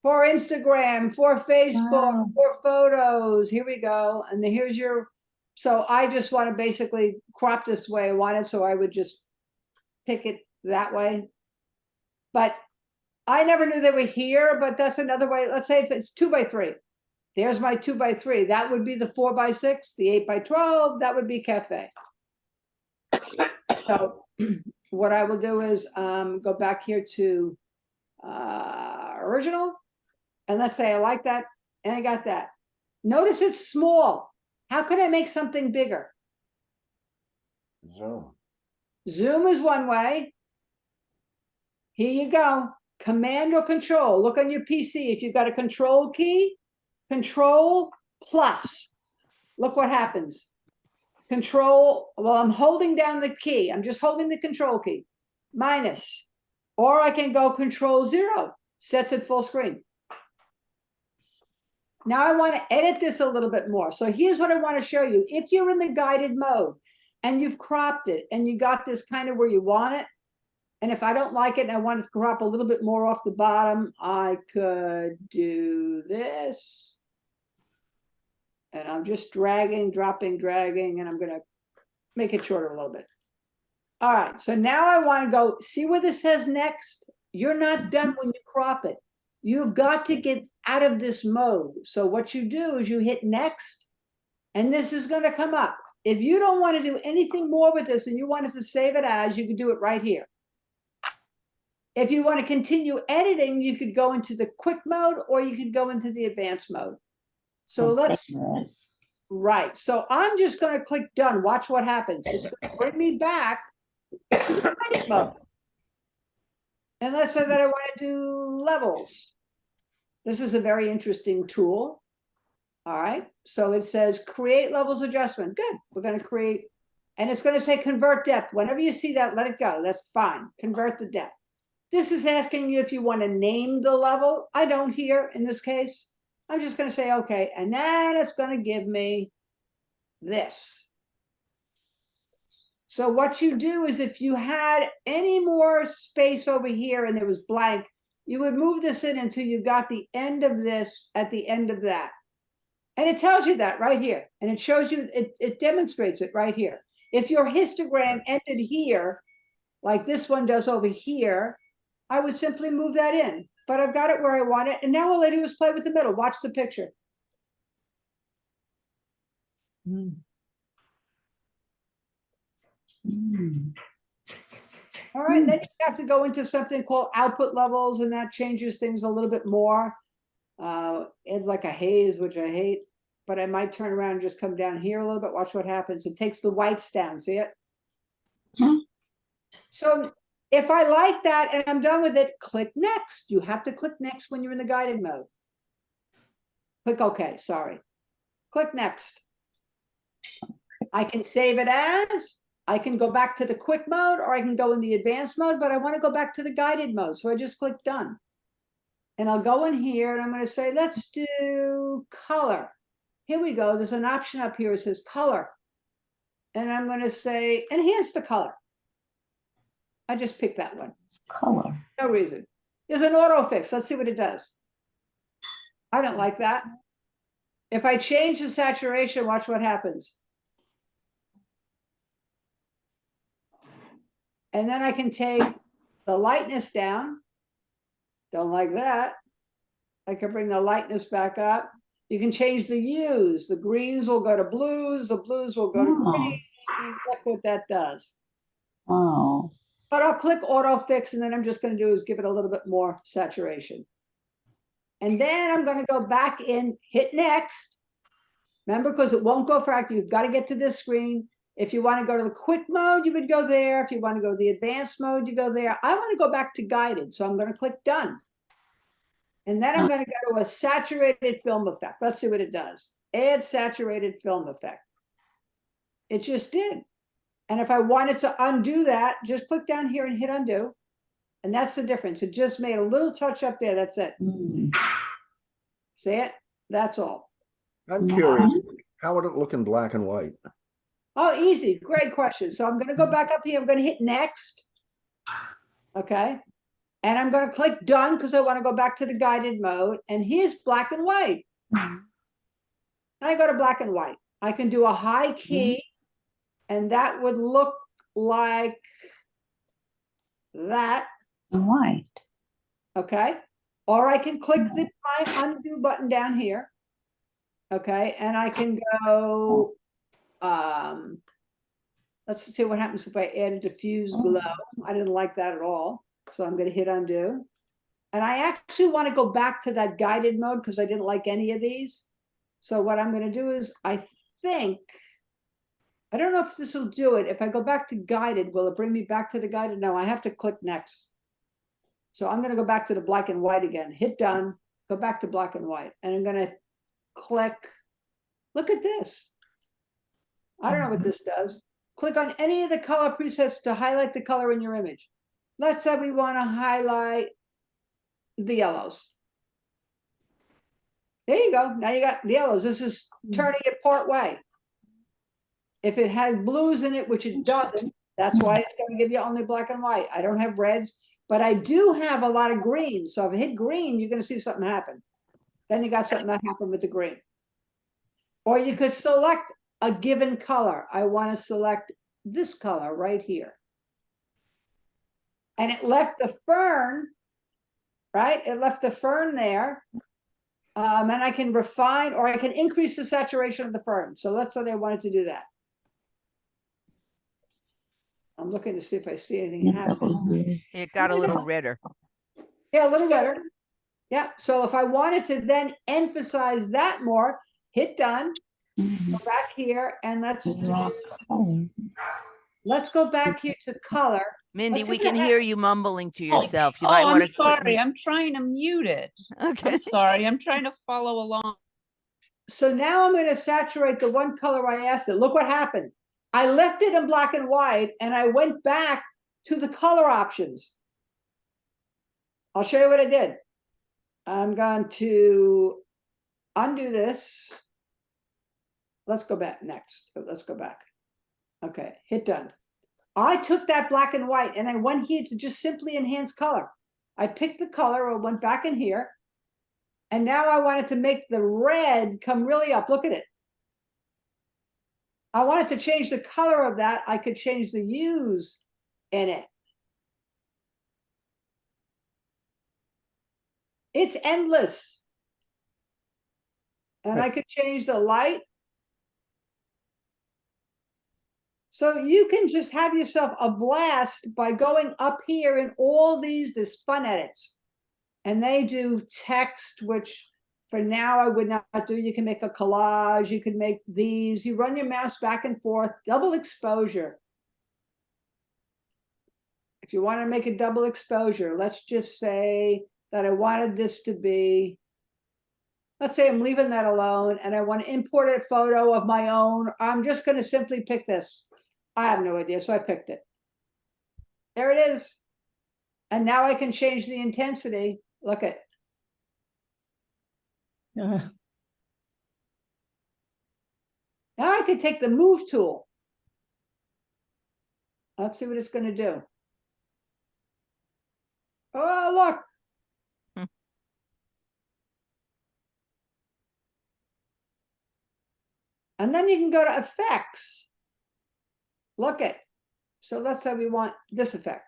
for Instagram, for Facebook, Wow. for photos. Here we go. And then here's your, so I just want to basically crop this way I want it. So I would just pick it that way. But I never knew they were here, but that's another way. Let's say if it's 2x3, there's my 2x3. That would be the 4x6, the 8x12, that would be cafe. So what I will do is go back here to original. And let's say I like that and I got that. Notice it's small. How can I make something bigger? Zoom. Zoom is one way. Here you go. Command or control. Look on your PC. If you've got a control key, control plus. Look what happens. Control, well, I'm holding down the key. I'm just holding the control key. Minus. Or I can go control 0. Sets it full screen. Now I want to edit this a little bit more. So here's what I want to show you. If you're in the guided mode and you've cropped it and you got this kind of where you want it, and if I don't like it and I want it to crop a little bit more off the bottom, I could do this. And I'm just dragging, dropping, dragging, and I'm going to make it shorter a little bit. All right, so now I want to go, see where this says next? You're not done when you crop it. You've got to get out of this mode. So what you do is you hit next, and this is going to come up. If you don't want to do anything more with this and you wanted to save it as, you could do it right here. If you want to continue editing, you could go into the quick mode or you could go into the advanced mode. So let's, right. So I'm just going to click done. Watch what happens. It's going to bring me back to the edit mode. And let's say that I want to do levels. This is a very interesting tool. All right. So it says create levels adjustment. Good. We're going to create, and it's going to say convert depth. Whenever you see that, let it go. That's fine. Convert the depth. This is asking you if you want to name the level. I don't here in this case. I'm just going to say, okay. And then it's going to give me this. So what you do is if you had any more space over here and it was blank, you would move this in until you got the end of this at the end of that. And it tells you that right here. And it shows you, it demonstrates it right here. If your histogram ended here, like this one does over here, I would simply move that in, but I've got it where I want it. And now all I do is play with the middle. Watch the picture. All right, then you have to go into something called output levels, and that changes things a little bit more. It's like a haze, which I hate, but I might turn around and just come down here a little bit. Watch what happens. It takes the whites down, see it? So if I like that and I'm done with it, click next. You have to click next when you're in the guided mode. Click OK, sorry. Click next. I can save it as, I can go back to the quick mode or I can go in the advanced mode, but I want to go back to the guided mode. So I just click done. And I'll go in here and I'm going to say, let's do color. Here we go. There's an option up here. It says color. And I'm going to say enhance the color. I just picked that one. Color. No reason. There's an auto fix. Let's see what it does. I don't like that. If I change the saturation, watch what happens. And then I can take the lightness down. Don't like that. I can bring the lightness back up. You can change the hues. The greens will go to blues. The blues will go to green. Look what that does. Oh. But I'll click auto fix, and then I'm just going to do is give it a little bit more saturation. And then I'm going to go back in, hit next. Remember, because it won't go for active, you've got to get to this screen. If you want to go to the quick mode, you would go there. If you want to go to the advanced mode, you go there. I want to go back to guided, so I'm going to click done. And then I'm going to go to a saturated film effect. Let's see what it does. Add saturated film effect. It just did. And if I wanted to undo that, just click down here and hit undo. And that's the difference. It just made a little touch up there. That's it. See it? That's all. I'm curious, how would it look in black and white? Oh, easy. Great question. So I'm going to go back up here. I'm going to hit next. Okay. And I'm going to click done because I want to go back to the guided mode. And here's black and white. I go to black and white. I can do a high key. And that would look like that. White. Okay. Or I can click my undo button down here. Okay. And I can go Let's see what happens if I add a diffuse glow. I didn't like that at all. So I'm gonna hit undo. And I actually want to go back to that guided mode because I didn't like any of these. So what I'm gonna do is, I think, I don't know if this will do it. If I go back to guided, will it bring me back to the guided? No, I have to click next. So I'm gonna go back to the black and white again, hit done, go back to black and white, and I'm gonna click, look at this. I don't know what this does. Click on any of the color presets to highlight the color in your image. Let's say we wanna highlight the yellows. There you go, now you got the yellows. This is turning it part way. If it had blues in it, which it doesn't, that's why it's gonna give you only black and white. I don't have reds, but I do have a lot of green. So if I hit green, you're gonna see something happen. Then you got something that happened with the green. Or you could select a given color. I wanna select this color right here. And it left the fern, right? It left the fern there. And I can refine, or I can increase the saturation of the fern. So let's say I wanted to do that. I'm looking to see if I see anything happen. It got a little redder. Yeah, a little better. Yeah, so if I wanted to then emphasize that more, hit done, go back here, and let's go back here to color. Mindy, Let's we see what can I- hear you mumbling to yourself. You Oh, might I'm want to. sorry. I'm trying to mute it. Okay. I'm sorry. I'm trying to follow along. So now I'm gonna saturate the one color I asked it. Look what happened. I left it in black and white and I went back to the color options. I'll show you what I did. I'm going to undo this. Let's go back next. Let's go back. Okay, hit done. I took that black and white and I went here to just simply enhance color. I picked the color, I went back in here. And now I wanted to make the red come really up. Look at it. I wanted to change the color of that. I could change the hues in it. It's endless. And I could change the light. So you can just have yourself a blast by going up here in all these, this fun edits. And they do text, which for now I would not do. You can make a collage, you can make these, you run your mouse back and forth, double exposure. If you want to make a double exposure, let's just say that I wanted this to be, let's say I'm leaving that alone and I want to import a photo of my own. I'm just going to simply pick this. I have no idea, so I picked it. There it is. And now I can change the intensity. Look at. Now I could take the move tool. Let's see what it's going to do. Oh, look. And then you can go to effects. Look at. So let's say we want this effect.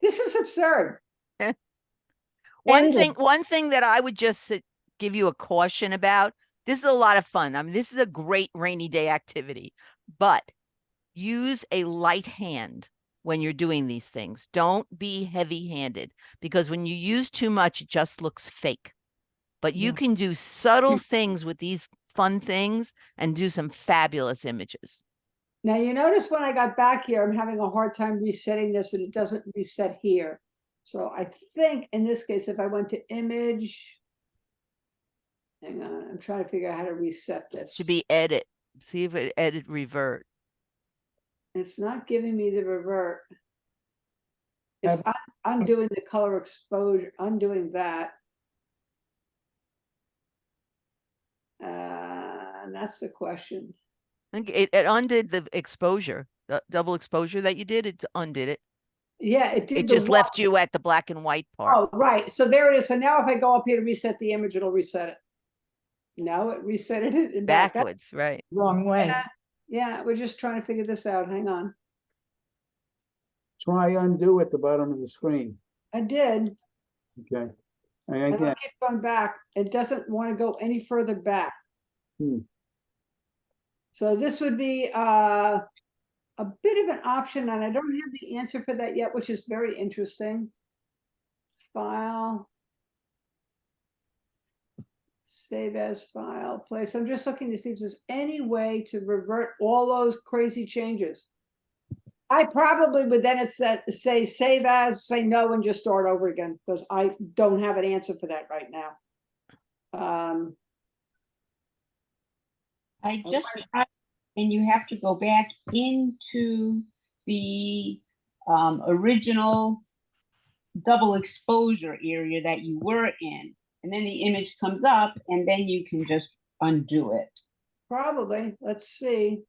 This is absurd. One thing that I would just give you a caution about, this is a lot of fun. I mean, this is a great rainy day activity, but use a light hand when you're doing these things. Don't be heavy-handed, because when you use too much, it just looks fake. But you can do subtle things with these fun things and do some fabulous images. Now you notice when I got back here, I'm having a hard time resetting this and it doesn't reset here. So I think in this case, if I went to image, hang on, I'm trying to figure out how to reset this. Should be edit. See if it edit revert. It's not giving me the revert. It's undoing the color exposure, undoing that. And that's the question. I think it undid the exposure, the double exposure that you did. It undid it. Yeah, it did. It the just left you at the black and white part. Oh, right. So there it is. So now if I go up here to reset the image, it'll reset it. No, it reset it in back. Backwards, right? Wrong way. Yeah, we're just trying to figure this out. Hang on. Try undo at the bottom of the screen. I did. Okay. And And I again, keep going back. It doesn't want to go any further back. Hmm. So this would be a bit of an option, and I don't have the answer for that yet, which is very interesting. File. Save as file, place. I'm just looking to see if there's any way to revert all those crazy changes. I probably would then say save as, say no, and just start over again, because I don't have an answer for that right now. I just tried, and you have to go back into the original double exposure area that you were in. And then the image comes up and then you can just undo it. Probably, let's see.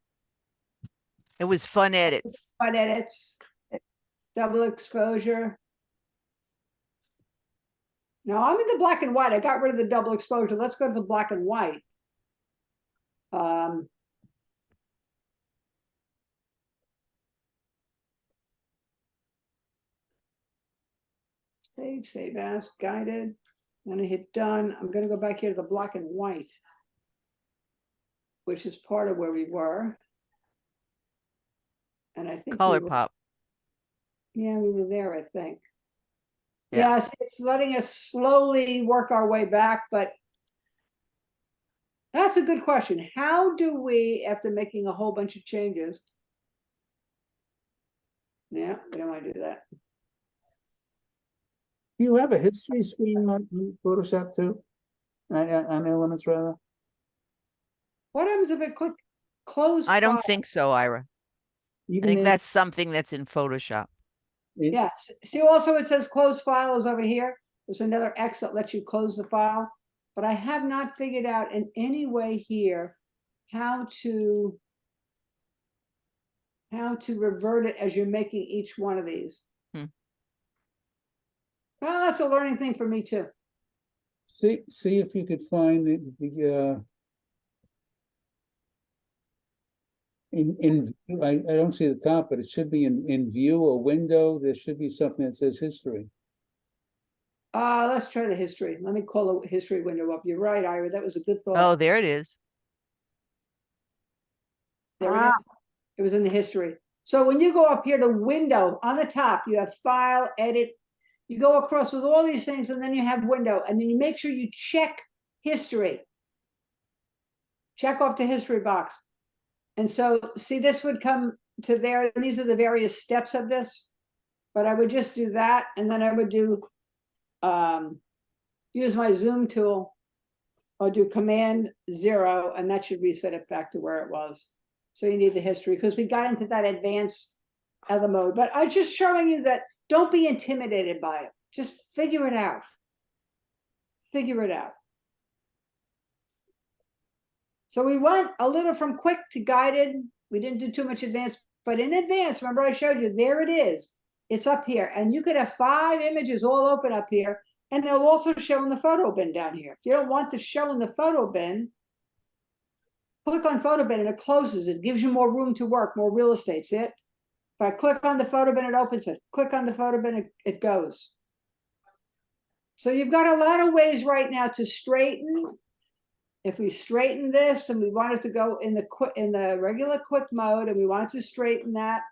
It was fun edits. Fun edits, double exposure. Now I'm in the black and white. I got rid of the double exposure. Let's go to the black and white. Save as, guided. I'm gonna hit done. I'm gonna go back here to the black and white, which is part of where we were. And I think Color we were, pop. yeah, we were there, I think. Yeah. Yes, it's letting us slowly work our way back, but that's a good question. How do we, after making a whole bunch of changes? Yeah, we don't want to do that. do you have a history screen on Photoshop too? On Elements rather? What happens if I click close I don't file? think so, Ira. I Even think in- that's something that's in Photoshop. Yes, see also it says close file is over here. There's another X that lets you close the file. But I have not figured out in any way here how to revert it as you're making each one of these. Hmm. Well, that's a learning thing for me too. See if you could find I don't see the top, but it should be in view or window. There should be something that says history. Let's try the history. Let me call the history window up. You're right, Ira. That was a good thought. Oh, there it is. There it is. It was in the history. So when you go up here to window, on the top, you have file, edit. You go across with all these things, and then you have window, and then you make sure you check history. Check off the history box. And so, see, this would come to there. These are the various steps of this. But I would just do that, and then I would do use my zoom tool, or do Command 0, and that should reset it back to where it was. So you need the history, because we got into that advanced other mode. But I'm just showing you that don't be intimidated by it. Just figure it out. Figure it out. So we went a little from quick to guided. We didn't do too much advanced, but in advance, remember I showed you, there it is. It's up here, and you could have 5 images all open up here, and they'll also show in the photo bin down here. If you don't want to show in the photo bin, click on photo bin and it closes it, gives you more room to work, more real estate. See it? If I click on the photo bin, it opens it. Click on the photo bin, it goes. So you've got a lot of ways right now to straighten. If we straighten this and we want it to go in the regular quick mode, and we want to straighten that,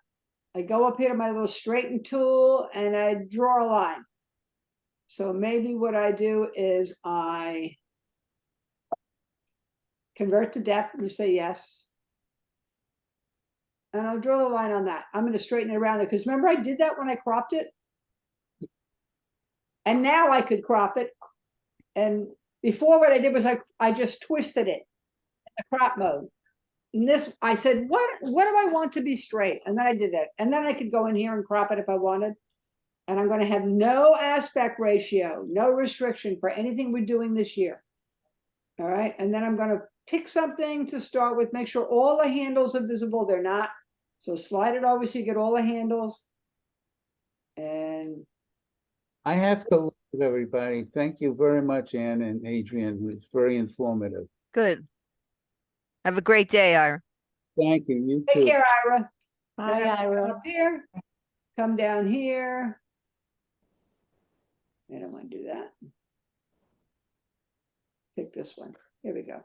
I go up here to my little straighten tool and I draw a line. So maybe what I do is I convert to depth, and you say yes. And I'll draw the line on that. I'm going to straighten it around it, because remember I did that when I cropped it? And now I could crop it. And before, what I did was I just twisted it in the crop mode. And this, I said, what do I want to be straight? And then I did that. And then I could go in here and crop it if I wanted. And I'm going to have no aspect ratio, no restriction for anything we're doing this year. All right. And then I'm going to pick something to start with, make sure all the handles are visible. They're not. So slide it over so you get all the handles. And I have to look at everybody. Thank you very much, Ann and Adrian. It was very informative. Good. Have a great day, Ira. Thank you. You take too. care, Ira. Hi, Then I come Ira. up here, come down here. I don't want to do that. pick this one. Here we go.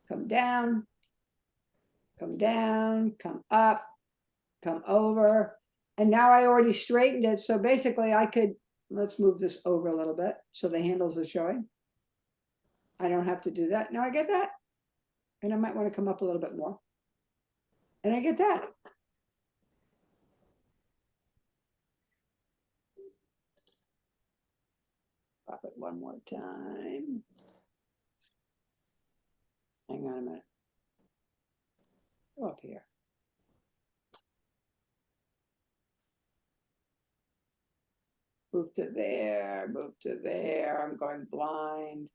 Come down. Come down, come up, come over. And now I already straightened it. So basically I could, let's move this over a little bit so the handles are showing. I don't have to do that. Now I get that. And I might want to come up a little bit more. And I get that. Pop it one more time. Hang on a minute. Go up here. Move to there, move to there. I'm going blind.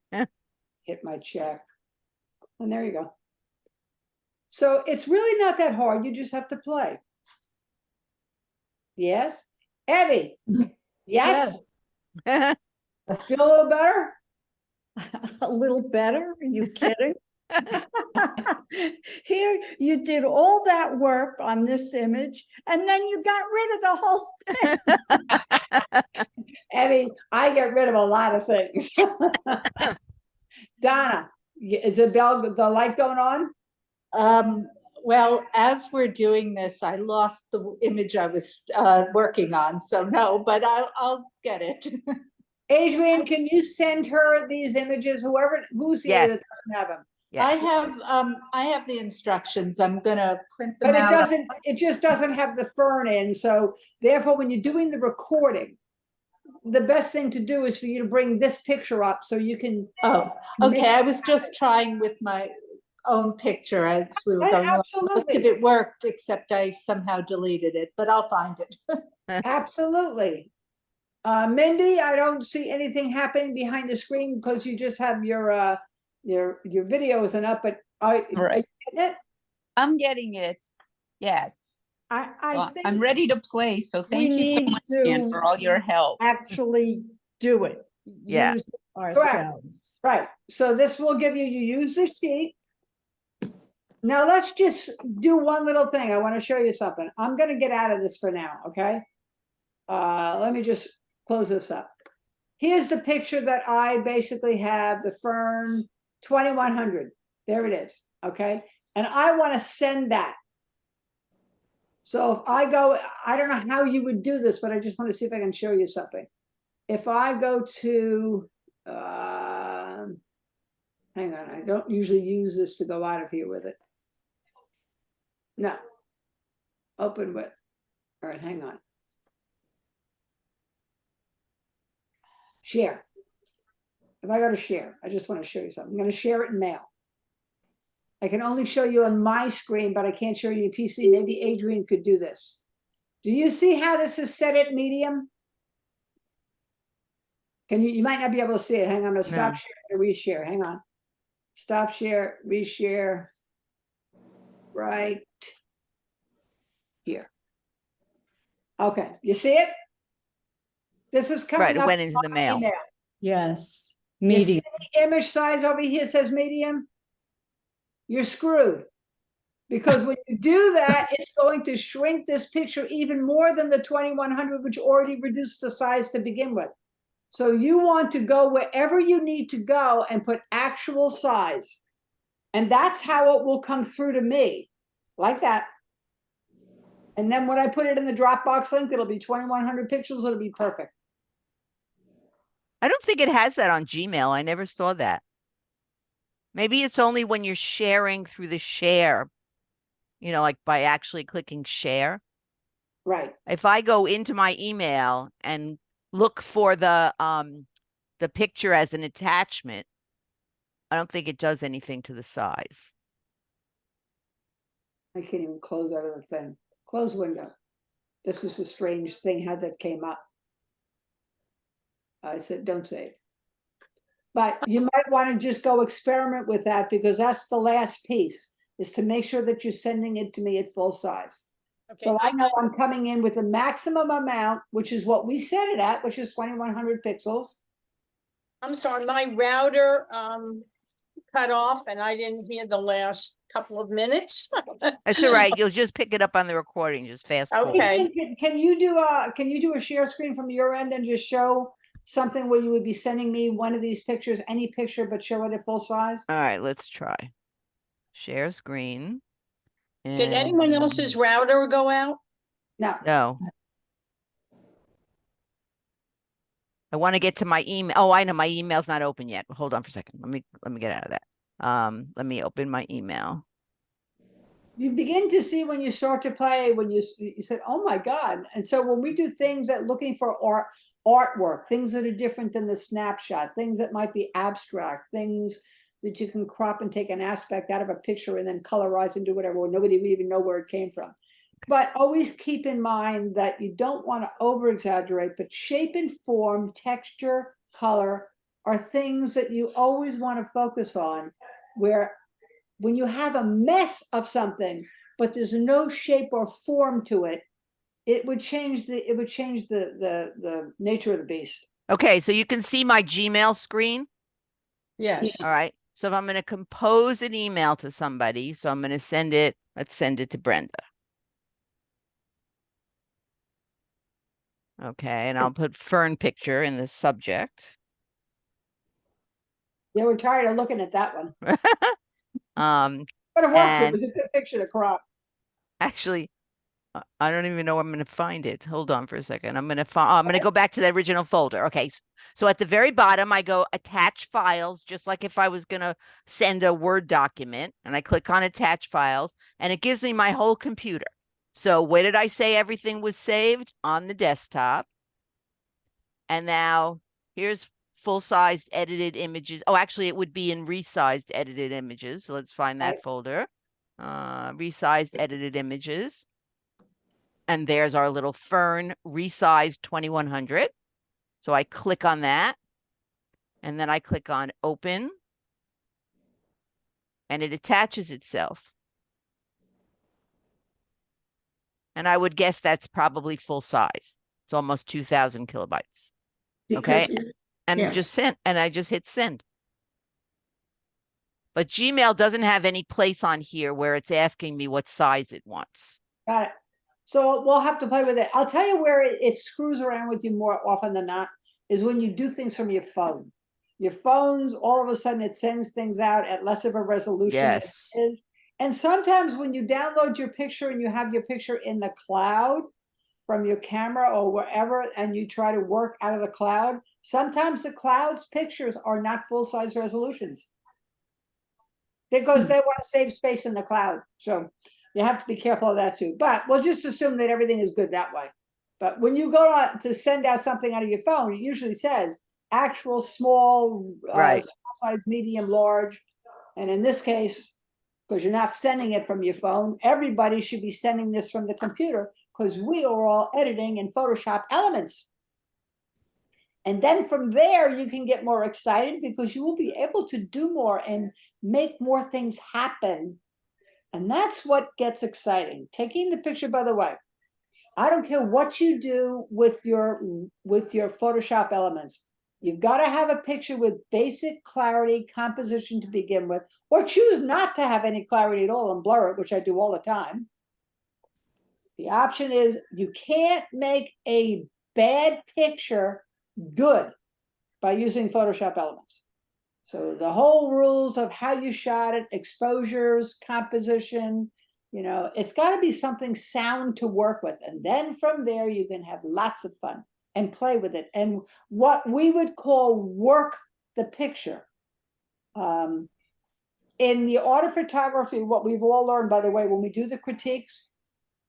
Hit my check. And there you go. So it's really not that hard. You just have to play. Yes? Eddie? Yes? Feel a little better? A little better? Are you kidding? Here, you did all that work on this image, and then you got rid of the whole thing. Eddie, I get rid of a lot of things. Donna, is the light going on? Well, as we're doing this, I lost the image I was working on, so no, but I'll get it. Adrian, can you send her these images, who's here Yes. that doesn't have them? Yeah. I have the instructions. I'm gonna print them But out. it just doesn't have the fern in, so therefore, when you're doing the recording, the best thing to do is for you to bring this picture up so you can. Oh, okay, I was just trying with my own picture as we were going. Most of Absolutely, it worked, except I somehow deleted it, but I'll find it. absolutely. Mindy, I don't see anything happening behind the screen because you just have your video isn't up, but are you Right. getting it? I'm getting it. Yes. I Well, think I'm ready to play. So thank you so need much, Dan, to for all your help. actually do it. Yeah. Use it ourselves. Right, so this will give you use the sheet. Now let's just do one little thing. I want to show you something. I'm gonna get out of this for now, okay? Let me just close this up. Here's the picture that I basically have, the fern 2100. There it is, okay? And I want to send that. So if I go, I don't know how you would do this, but I just want to see if I can show you something. If I go to, hang on, I don't usually use this to go out of here with it. No. Open with, all right, hang on. Share. If I go to share, I just want to show you something. I'm going to share it in mail. I can only show you on my screen, but I can't show you PC. Maybe Adrian could do this. Do you see how this is set at medium? Can you might not be able to see it. Hang on, I'm going to stop No. share and reshare. Hang on. Stop share, reshare. Right here. Okay, you see it? This is coming Right, it up went into the on mail. email. Yes, You see medium. the image size over here says medium? You're screwed. Because when you do that, it's going to shrink this picture even more than the 2100, which already reduced the size to begin with. So you want to go wherever you need to go and put actual size. And that's how it will come through to me, like that. And then when I put it in the Dropbox link, it'll be 2100 pixels, it'll be perfect. I don't think it has that on Gmail. I never saw that. Maybe it's only when you're sharing through the share, you know, like by actually clicking share. Right. If I go into my email and look for the picture as an attachment, I don't think it does anything to the size. I can't even close out of the thing. Close window. This is a strange thing, how that came up. I said, don't save. But you might want to just go experiment with that because that's the last piece, is to make sure that you're sending it to me at full size. Okay, So I know I'm coming in with the maximum amount, which is what we set it at, which is 2100 pixels. I'm sorry, my router cut off and I didn't hear the last couple of minutes. That's all right. You'll just pick it up on the recording. Just fast forward. Okay. Can you do a share screen from your end and just show something where you would be sending me one of these pictures, any picture, but show it at full size? All right, let's try. Share screen. Did anyone else's and- router go out? No, No. I want to get to my email. Oh, I know my email's not open yet. Hold on for a second. Let me get out of that. Let me open my email. you begin to see when you start to play, when you said, oh my God. And so when we do things that looking for artwork, things that are different than the snapshot, things that might be abstract, things that you can crop and take an aspect out of a picture and then colorize and do whatever, where nobody would even know where it came from. But always keep in mind that you don't want to over exaggerate, but shape and form, texture, color are things that you always want to focus on, where when you have a mess of something, but there's no shape or form to it, it would change the nature of the beast. Okay, so you can see my Gmail screen. Yes. All right. So if I'm going to compose an email to somebody, so I'm going to send it, let's send it to Brenda. Okay, and I'll put fern picture in the subject. Yeah, we're tired of looking at that one. But it works, and- it was a good picture to crop. Actually, I don't even know where I'm going to find it. Hold on for a second. I'm going to go back to the original folder. Okay. So at the very bottom, I go attach files, just like if I was going to send a Word document, and I click on attach files and it gives me my whole computer. So where did I say everything was saved? On the desktop. And now here's full-sized edited images. Oh, actually it would be in resized edited images. So let's find that folder. Resized edited images. And there's our little fern resized 2100. So I click on that. And then I click on open. And it attaches itself. And I would guess that's probably full size. It's almost 2000 kilobytes. Okay. And I just hit send. But Gmail doesn't have any place on here where it's asking me what size it wants. Got it. So we'll have to play with it. I'll tell you where it screws around with you more often than not is when you do things from your phone. Your phones, all of a sudden it sends things out at less of a resolution than Yes. it is. And sometimes when you download your picture and you have your picture in the cloud from your camera or wherever, and you try to work out of the cloud, sometimes the cloud's pictures are not full-size resolutions because they want to save space in the cloud. So you have to be careful of that too. But we'll just assume that everything is good that way. But when you go on to send out something out of your phone, it usually says actual small, Right. small size, medium, large. And in this case, because you're not sending it from your phone, everybody should be sending this from the computer because we are all editing in Photoshop Elements. And then from there, you can get more excited because you will be able to do more and make more things happen. And that's what gets exciting. Taking the picture, by the way, I don't care what you do with your Photoshop Elements. You've got to have a picture with basic clarity, composition to begin with, or choose not to have any clarity at all and blur it, which I do all the time. The option is you can't make a bad picture good by using Photoshop Elements. So the whole rules of how you shot it, exposures, composition, you know, it's got to be something sound to work with. And then from there, you can have lots of fun and play with it. And what we would call work the picture. In the art of photography, what we've all learned, by the way, when we do the critiques,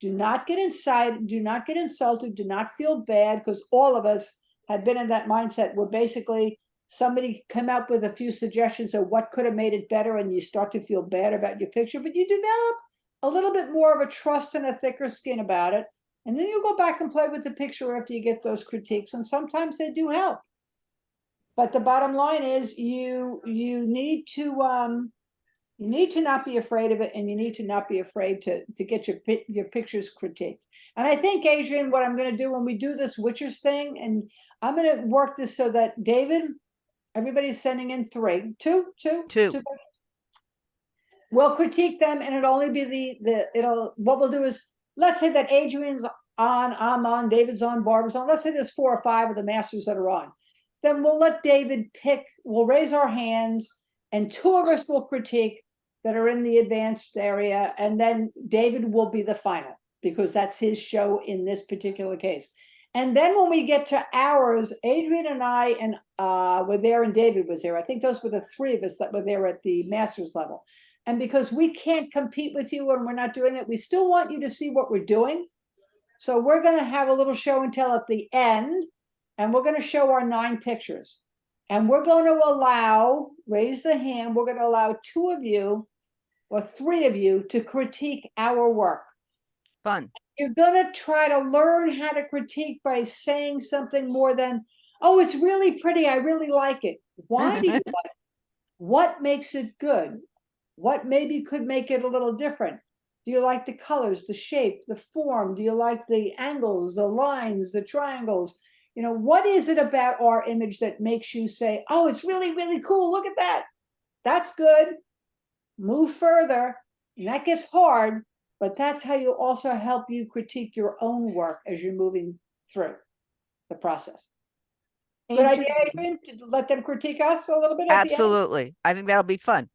do not get inside, do not get insulted, do not feel bad, because all of us have been in that mindset where basically somebody come up with a few suggestions of what could have made it better, and you start to feel bad about your picture, but you develop a little bit more of a trust and a thicker skin about it. And then you go back and play with the picture after you get those critiques, and sometimes they do help. But the bottom line is you need to not be afraid of it, and you need to not be afraid to get your pictures critiqued. And I think, Adrian, what I'm going to do when we do this Witchers thing, and I'm going to work this so that David, everybody's sending in two. We'll critique them, and it'll only be what we'll do is, let's say that Adrian's on, I'm on, David's on, Barbara's on. Let's say there's 4 or 5 of the masters that are on. then we'll let David pick, we'll raise our hands, and two of us will critique that are in the advanced area, and then David will be the final, because that's his show in this particular case. And then when we get to ours, Adrian and I and were there, and David was there. I think those were the three of us that were there at the master's level. And because we can't compete with you and we're not doing it, we still want you to see what we're doing. So we're going to have a little show and tell at the end, and we're going to show our 9 pictures. And we're going to allow, raise the hand, we're going to allow 2 of you or 3 of you to critique our work. Fun. You're going to try to learn how to critique by saying something more than, oh, it's really pretty, I really like it. Why do you like it? What makes it good? What maybe could make it a little different? Do you like the colors, the shape, the form? Do you like the angles, the lines, the triangles? You know, what is it about our image that makes you say, oh, it's really, really cool. Look at that. That's good. Move further. And that gets hard, but that's how you also help you critique your own work as you're moving through the process. Good idea, Adrian, to let them critique us a little bit at the end? Absolutely. I think that'll be fun.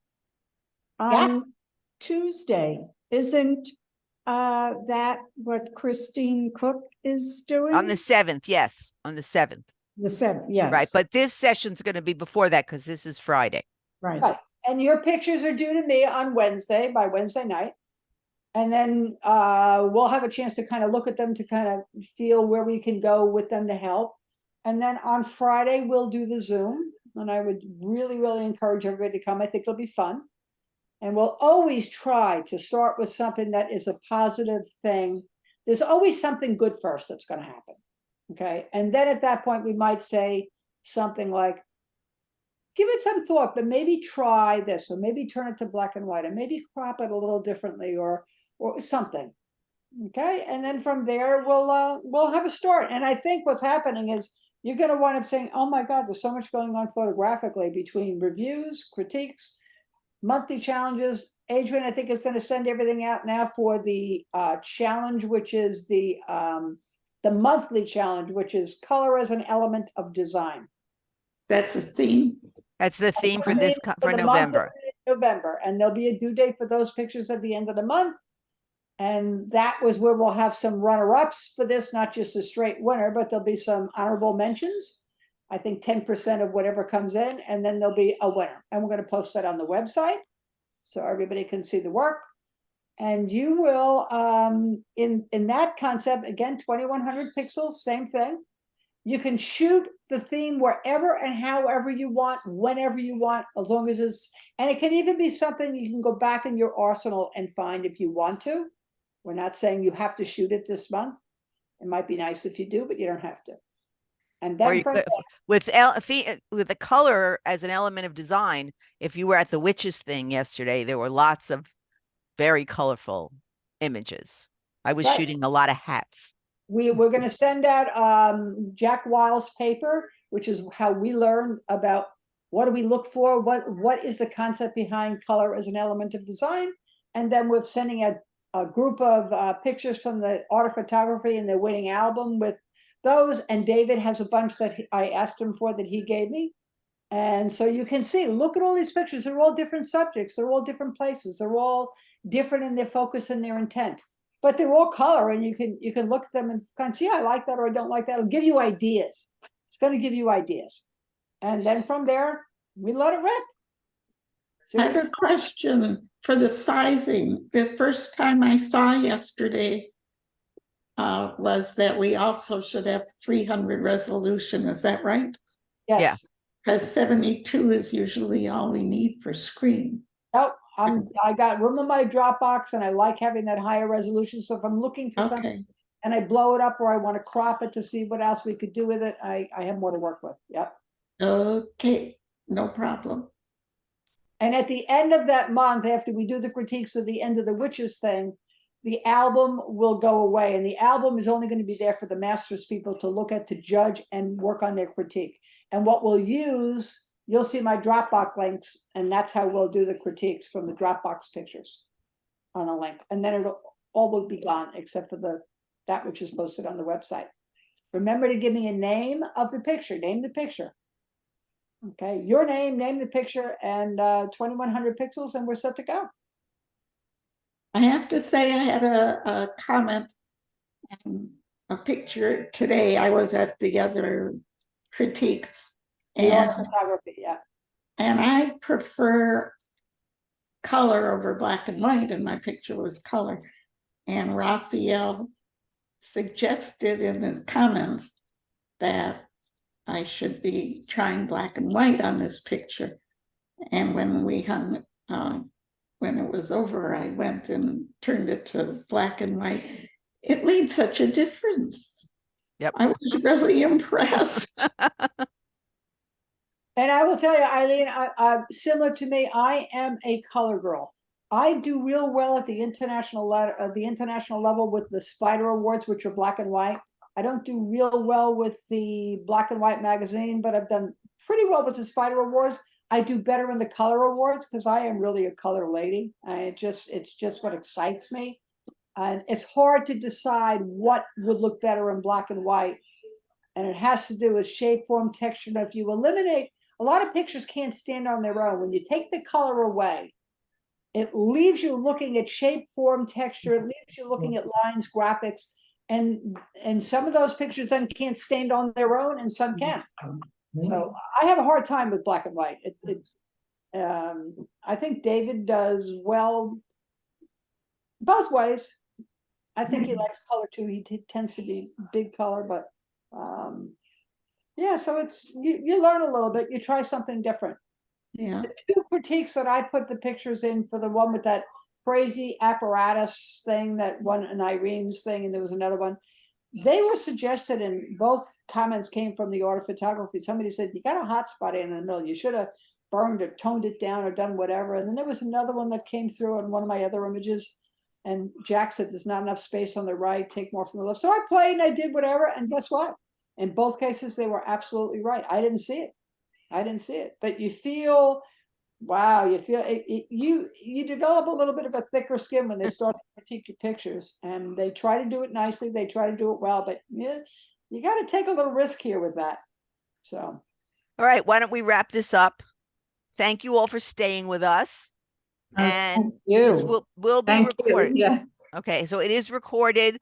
On Tuesday, isn't that what Christine Cook is doing? On the 7th, yes, on the 7th. The 7th, yes. Right, but this session's going to be before that because this is Friday. Right. Right. And your pictures are due to me on Wednesday, by Wednesday night. And then we'll have a chance to kind of look at them, to kind of feel where we can go with them to help. And then on Friday, we'll do the Zoom. And I would really, really encourage everybody to come. I think it'll be fun. And we'll always try to start with something that is a positive thing. There's always something good first that's going to happen. Okay. And then at that point, we might say something like, give it some thought, but maybe try this, or maybe turn it to black and white, and maybe crop it a little differently, or something. Okay. And then from there, we'll have a start. And I think what's happening is you're going to wind up saying, oh my God, there's so much going on photographically between reviews, critiques, monthly challenges. Adrian, I think, is going to send everything out now for the challenge, which is the monthly challenge, which is color as an element of design. That's the theme. That's the theme for this for the month of November. November, and there'll be a due date for those pictures at the end of the month. And that was where we'll have some runner-ups for this, not just a straight winner, but there'll be some honorable mentions. I think 10% of whatever comes in, and then there'll be a winner. And we're going to post that on the website so everybody can see the work. And you will, in that concept, again, 2100 pixels, same thing. You can shoot the theme wherever and however you want, whenever you want, as long as it's, and it can even be something you can go back in your arsenal and find if you want to. We're not saying you have to shoot it this month. It might be nice if you do, but you don't have to. And then from with the color as an element of design, if you were at the witches thing yesterday, there were lots of very colorful images. I was shooting a lot of hats. We're going to send out Jack Weil's paper, which is how we learn about what do we look for, what is the concept behind color as an element of design. And then we're sending out a group of pictures from the Art of Photography and the winning album with those. And David has a bunch that I asked him for that he gave me. And so you can see, look at all these pictures. They're all different subjects. They're all different places. They're all different in their focus and their intent. But they're all color, and you can look at them and kind of see, I like that or I don't like that. It'll give you ideas. It's going to give you ideas. And then from there, we let it rip. I have a question for the sizing. The first time I saw yesterday was that we also should have 300 resolution. Is that right? Yes. Yeah. Because 72 is usually all we need for screen. Oh, I got room in my Dropbox, and I like having that higher resolution. So if I'm looking for something and I blow it up, or I want to crop it to see what else we could do with it, I have more to work with. Yep. Okay, no problem. And at the end of that month, after we do the critiques of the end of the witches thing, the album will go away. And the album is only going to be there for the masters people to look at, to judge, and work on their critique. And what we'll use, you'll see my Dropbox links, and that's how we'll do the critiques from the Dropbox pictures on a link. And then it'll all will be gone except for that which is posted on the website. Remember to give me a name of the picture. Name the picture. Okay, your name the picture, and 2100 pixels, and we're set to go. I have to say, I had a comment, a picture today. I was at the other critique, The art and photography, yeah. I prefer color over black and white, and my picture was color. And Raphael suggested in the comments that I should be trying black and white on this picture. And when we hung, when it was over, I went and turned it to black and white. It made such a difference. Yep. I was really impressed. And I will tell you, Eileen, similar to me, I am a color girl. I do real well at the international level with the Spider Awards, which are black and white. I don't do real well with the black and white magazine, but I've done pretty well with the Spider Awards. I do better in the color awards because I am really a color lady. It's just what excites me. And it's hard to decide what would look better in black and white. And it has to do with shape, form, texture. And if you eliminate, a lot of pictures can't stand on their own. When you take the color away, it leaves you looking at shape, form, texture. It leaves you looking at lines, graphics. And some of those pictures then can't stand on their own and some can. So I have a hard time with black and white. I think David does well both ways. I think he likes color too. He tends to be big color, but yeah, so it's you learn a little bit, you try something different. Yeah. The two critiques that I put the pictures in for the one with that crazy apparatus thing, that one, and Irene's thing, and there was another one. They were suggested, and both comments came from the art of photography. Somebody said, you got a hot spot in the middle. You should have burned or toned it down or done whatever. And then there was another one that came through on one of my other images. And Jack said, there's not enough space on the right, take more from the left. So I played and I did whatever. And guess what? In both cases, they were absolutely right. I didn't see it. But you feel, wow, you develop a little bit of a thicker skin when they start to critique your pictures, and they try to do it nicely. They try to do it well, but yeah, you got to take a little risk here with that. So, All right, why don't we wrap this up? Thank you all for staying with us. And this will be recorded. Yeah. Okay, so it is recorded.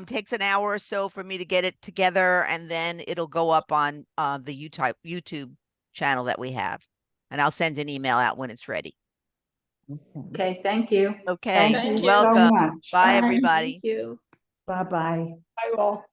Takes an hour or so for me to get it together, and then it'll go up on the YouTube channel that we have. And I'll send an email out when it's ready. Okay, thank you. Okay, Thank you. welcome. So much. Bye, Bye. everybody. Thank you. Bye-bye. I will.